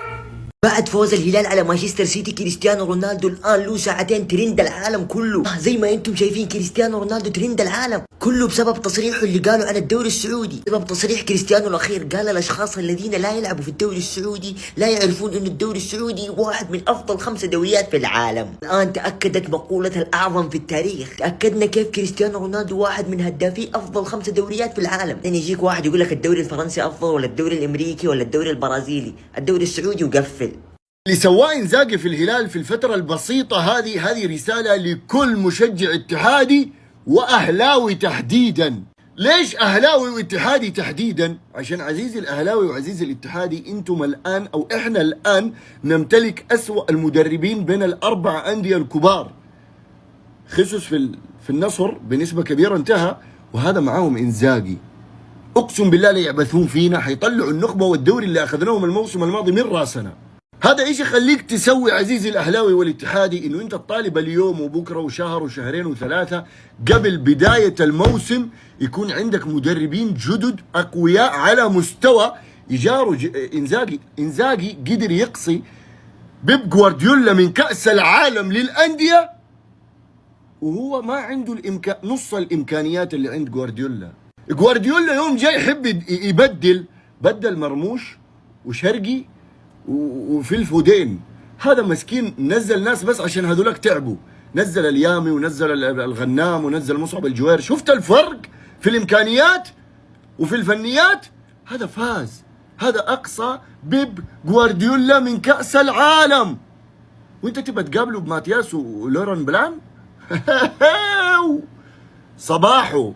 بعد فوز الهلال على مانشستر سيتي، كريستيانو رونالدو الان له ساعتين ترند العالم كله. زي ما انتم شايفين كريستيانو رونالدو ترند العالم كله بسبب تصريحه اللي قاله عن الدوري السعودي. بسبب تصريح كريستيانو الاخير، قال الاشخاص الذين لا يلعبوا في الدوري السعودي لا يعرفون ان الدوري السعودي واحد من افضل 5 دوريات في العالم. الان تاكدت مقولة الاعظم في التاريخ، تاكدنا كيف كريستيانو رونالدو واحد من هدافي افضل 5 دوريات في العالم. يعني يجيك واحد يقول لك الدوري الفرنسي افضل ولا الدوري الامريكي ولا الدوري البرازيلي، الدوري السعودي وقفل.
اللي سواه انزاغي في الهلال في الفترة البسيطة هذه رسالة لكل مشجع اتحادي وأهلاوي تحديدا.
ليش اهلاوي واتحادي تحديدا؟ عشان عزيزي الاهلاوي وعزيزي الاتحادي، انتم الان او احنا الان نمتلك اسوأ المدربين بين الاربع انديه الكبار. خصوص في النصر بنسبه كبيره انتهى، وهذا معاهم انزاجي. اقسم بالله لا يعبثون فينا، حيطلعوا النخبه والدوري اللي اخذناهم الموسم الماضي من راسنا. هذا ايش يخليك تسوي عزيزي الاهلاوي والاتحادي؟ انه انت تطالب اليوم وبكره وشهر وشهرين وثلاثه قبل بدايه الموسم يكون عندك مدربين جدد اقوياء على مستوى يجاروا انزاجي قدر يقصي بيب جوارديولا من كأس العالم للأندية وهو ما عنده نص الإمكانيات اللي عند جوارديولا. جوارديولا يوم جاي يحب بدل مرموش وشرقي وفي الفودين. هذا مسكين نزل ناس بس عشان هذولك تعبوا، نزل اليامي ونزل الغنام ونزل مصعب الجوير. شفت الفرق في الإمكانيات وفي الفنيات؟ هذا فاز، هذا أقصى بيب جوارديولا من كأس العالم، وانت تبى تقابله بماتياس ولوران بلان؟ صباحه.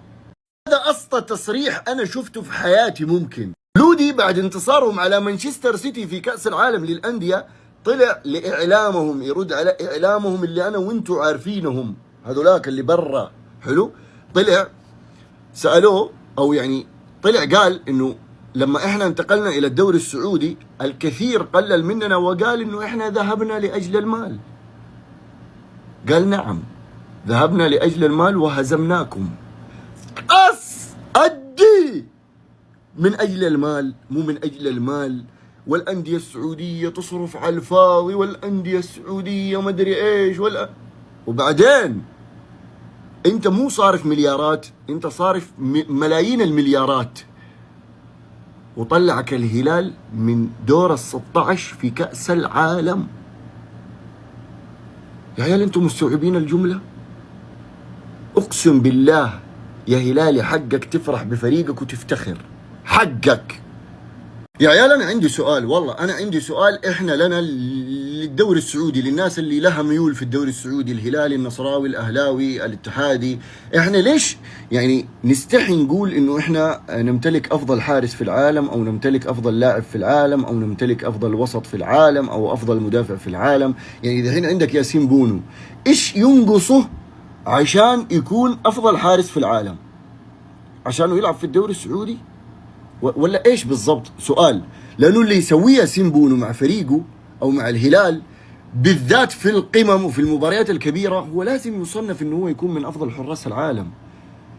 هذا أسطى تصريح أنا شفته في حياتي. ممكن لودي بعد انتصارهم على مانشستر سيتي في كأس العالم للأندية طلع لإعلامهم يرد على إعلامهم اللي أنا وانتوا عارفينهم، هذولاك اللي برا. حلو، طلع سألوه أو يعني طلع قال إنه لما احنا انتقلنا الى الدوري السعودي الكثير قلل مننا وقال انه احنا ذهبنا لاجل المال. قال نعم ذهبنا لاجل المال وهزمناكم. أدي من اجل المال، مو من اجل المال. والانديه السعوديه تصرف على الفاضي، والانديه السعوديه ما ادري ايش وبعدين انت مو صارف مليارات، انت صارف ملايين المليارات، وطلعك الهلال من دور ال16 في كأس العالم. يا عيال انتم مستوعبين الجملة؟ اقسم بالله يا هلالي حقك تفرح بفريقك وتفتخر، حقك. يا عيال انا عندي سؤال، والله انا عندي سؤال. احنا لنا للدوري السعودي، للناس اللي لها ميول في الدوري السعودي، الهلالي، النصراوي، الاهلاوي، الاتحادي، احنا ليش يعني نستحي نقول انه احنا نمتلك افضل حارس في العالم، او نمتلك افضل لاعب في العالم، او نمتلك افضل وسط في العالم، او افضل مدافع في العالم؟ يعني اذا الحين عندك ياسين بونو، ايش ينقصه عشان يكون افضل حارس في العالم؟ عشانه يلعب في الدوري السعودي؟ ولا ايش بالضبط؟ سؤال. لانه اللي يسويه ياسين بونو مع فريقه او مع الهلال بالذات في القمم وفي المباريات الكبيره، هو لازم يصنف انه هو يكون من افضل حراس العالم.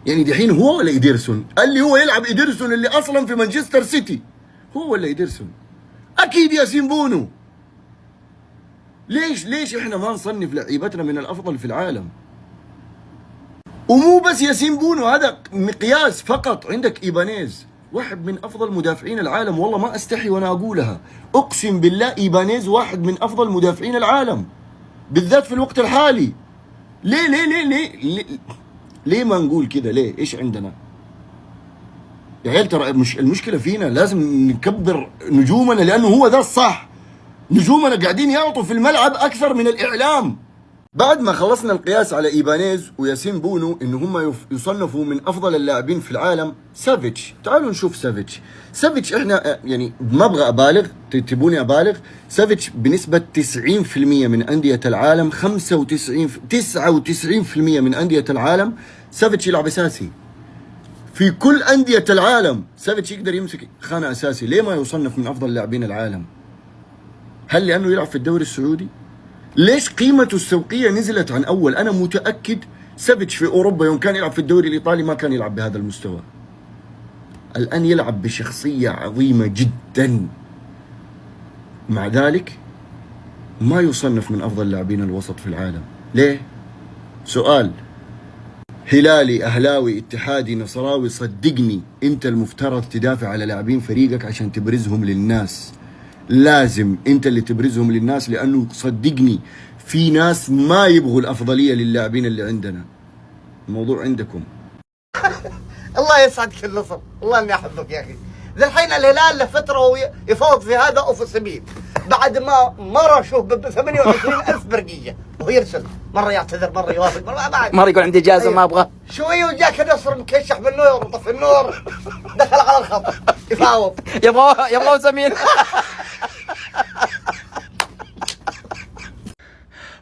يعني دحين هو ولا إيدرسون؟ اللي هو يلعب إيدرسون اللي اصلا في مانشستر سيتي، هو ولا إيدرسون؟ اكيد ياسين بونو. ليش احنا ما نصنف لعيبتنا من الافضل في العالم؟ ومو بس ياسين بونو، هذا مقياس فقط. عندك إيبانيز واحد من افضل مدافعين العالم، والله ما استحي وانا اقولها، اقسم بالله إيبانيز واحد من افضل مدافعين العالم بالذات في الوقت الحالي. ليه ليه ليه ليه ليه, ليه ما نقول كده؟ ليه؟ ايش عندنا يا عيال؟ ترى مش المشكله فينا، لازم نكبر نجومنا لانه هو ذا الصح. نجومنا قاعدين يعطوا في الملعب اكثر من الاعلام. بعد ما خلصنا القياس على إيبانيز وياسين بونو انه هم يصنفوا من افضل اللاعبين في العالم، سافيتش. تعالوا نشوف سافيتش. احنا يعني ما ابغى ابالغ، تبوني ابالغ. سافيتش بنسبة 90% من أندية العالم، 99% من أندية العالم سافيتش يلعب اساسي. في كل أندية العالم سافيتش يقدر يمسك خانة اساسي. ليه ما يصنف من افضل لاعبين العالم؟ هل لانه يلعب في الدوري السعودي؟ ليش قيمته السوقية نزلت عن أول؟ أنا متأكد سافيتش في أوروبا يوم كان يلعب في الدوري الإيطالي ما كان يلعب بهذا المستوى. الآن يلعب بشخصية عظيمة جدا، مع ذلك ما يصنف من أفضل لاعبين الوسط في العالم. ليه؟ سؤال. هلالي، أهلاوي، اتحادي، نصراوي، صدقني أنت المفترض تدافع على لاعبين فريقك عشان تبرزهم للناس. لازم انت اللي تبرزهم للناس، لانه صدقني في ناس ما يبغوا الافضليه للاعبين اللي عندنا. الموضوع عندكم.
الله يسعدك النصر، الله اني احبك يا اخي. ذا الحين الهلال له فتره يفوز في هذا وفي السبيل بعد ما مر شوف ب 28,000 برقيه ويرسل مرة يعتذر، مرة يوافق،
مرة يقول عندي إجازة ما أبغى.
شوية وجاك نصر مكشح بالنور وطفي النور، دخل على الخط يفاوض.
يبغى سمين.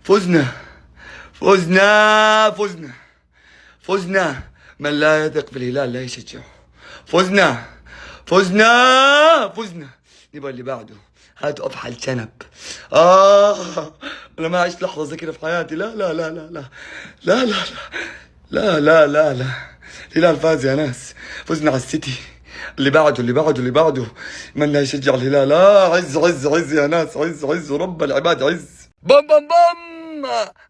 فزنا فزنا فزنا فزنا، من لا يثق في الهلال لا يشجعه. فزنا فزنا فزنا. نبغى اللي بعده، هاتوا افحل شنب. انا ما عشت لحظه زي كذا في حياتي. لا لا لا لا لا لا لا لا لا لا لا. الهلال فاز يا ناس، فزنا على السيتي. اللي بعده اللي بعده اللي بعده، من لا يشجع الهلال. عز عز عز يا ناس، عز عز ورب العباد عز. بم بم بم.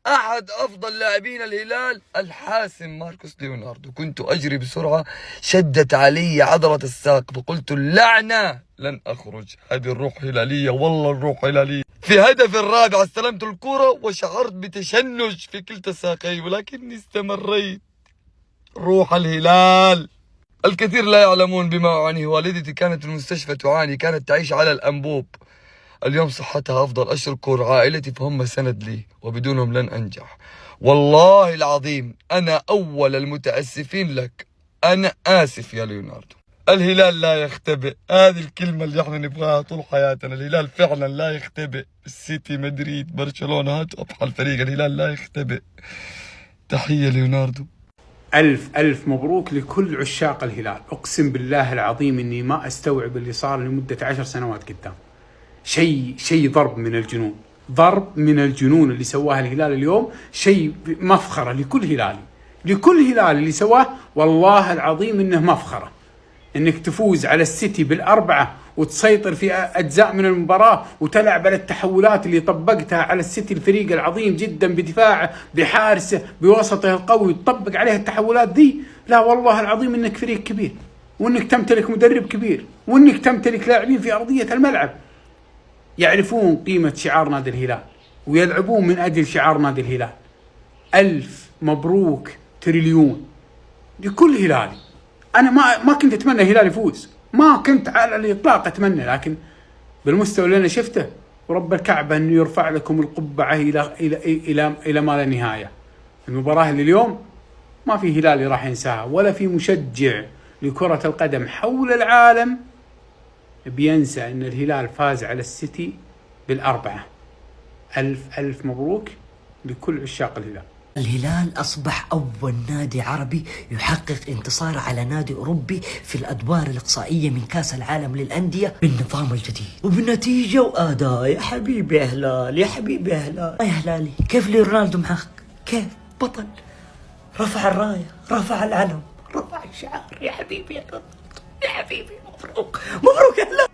احد افضل لاعبين الهلال الحاسم ماركوس ليوناردو. كنت اجري بسرعه، شدت علي عضله الساق فقلت اللعنه لن اخرج. هذه الروح هلاليه، والله الروح هلاليه. في هدف الرابع استلمت الكره وشعرت بتشنج في كلتا ساقي، ولكني استمريت. روح الهلال. الكثير لا يعلمون بما اعانيه. والدتي كانت في المستشفى تعاني، كانت تعيش على الانبوب. اليوم صحتها أفضل. أشكر عائلتي فهم سند لي، وبدونهم لن أنجح. والله العظيم أنا أول المتأسفين لك. أنا آسف يا ليوناردو. الهلال لا يختبئ، هذه الكلمة اللي احنا نبغاها طول حياتنا. الهلال فعلا لا يختبئ. السيتي، مدريد، برشلونة، هاتوا أفحل فريق. الهلال لا يختبئ. تحية ليوناردو.
ألف مبروك لكل عشاق الهلال. أقسم بالله العظيم إني ما أستوعب اللي صار لمدة 10 سنوات قدام. شيء ضرب من الجنون، ضرب من الجنون اللي سواه الهلال اليوم. شيء مفخرة لكل هلالي، لكل هلال اللي سواه. والله العظيم إنه مفخرة إنك تفوز على السيتي بالأربعة وتسيطر في أجزاء من المباراة وتلعب على التحولات اللي طبقتها على السيتي، الفريق العظيم جدا بدفاعه بحارسه بوسطه القوي، تطبق عليه التحولات ذي. لا والله العظيم إنك فريق كبير، وإنك تمتلك مدرب كبير، وإنك تمتلك لاعبين في أرضية الملعب يعرفون قيمة شعار نادي الهلال ويلعبون من أجل شعار نادي الهلال. ألف مبروك تريليون لكل هلالي. أنا ما كنت أتمنى الهلال يفوز، ما كنت على الإطلاق أتمنى، لكن بالمستوى اللي أنا شفته ورب الكعبة أنه يرفع لكم القبعة إلى ما لا نهاية. المباراة اللي اليوم ما في هلالي راح ينساها، ولا في مشجع لكرة القدم حول العالم بينسى أن الهلال فاز على السيتي بالأربعة. ألف مبروك لكل عشاق الهلال.
الهلال أصبح أول نادي عربي يحقق انتصار على نادي أوروبي في الأدوار الإقصائية من كأس العالم للأندية بالنظام الجديد وبنتيجة وأداء. يا حبيبي يا هلال، يا حبيبي يا هلال، يا هلالي. كيف لي رونالدو معك؟ كيف بطل، رفع الراية، رفع العلم، رفع الشعار. يا حبيبي يا رونالدو، يا حبيبي. مبروك مبروك يا هلال.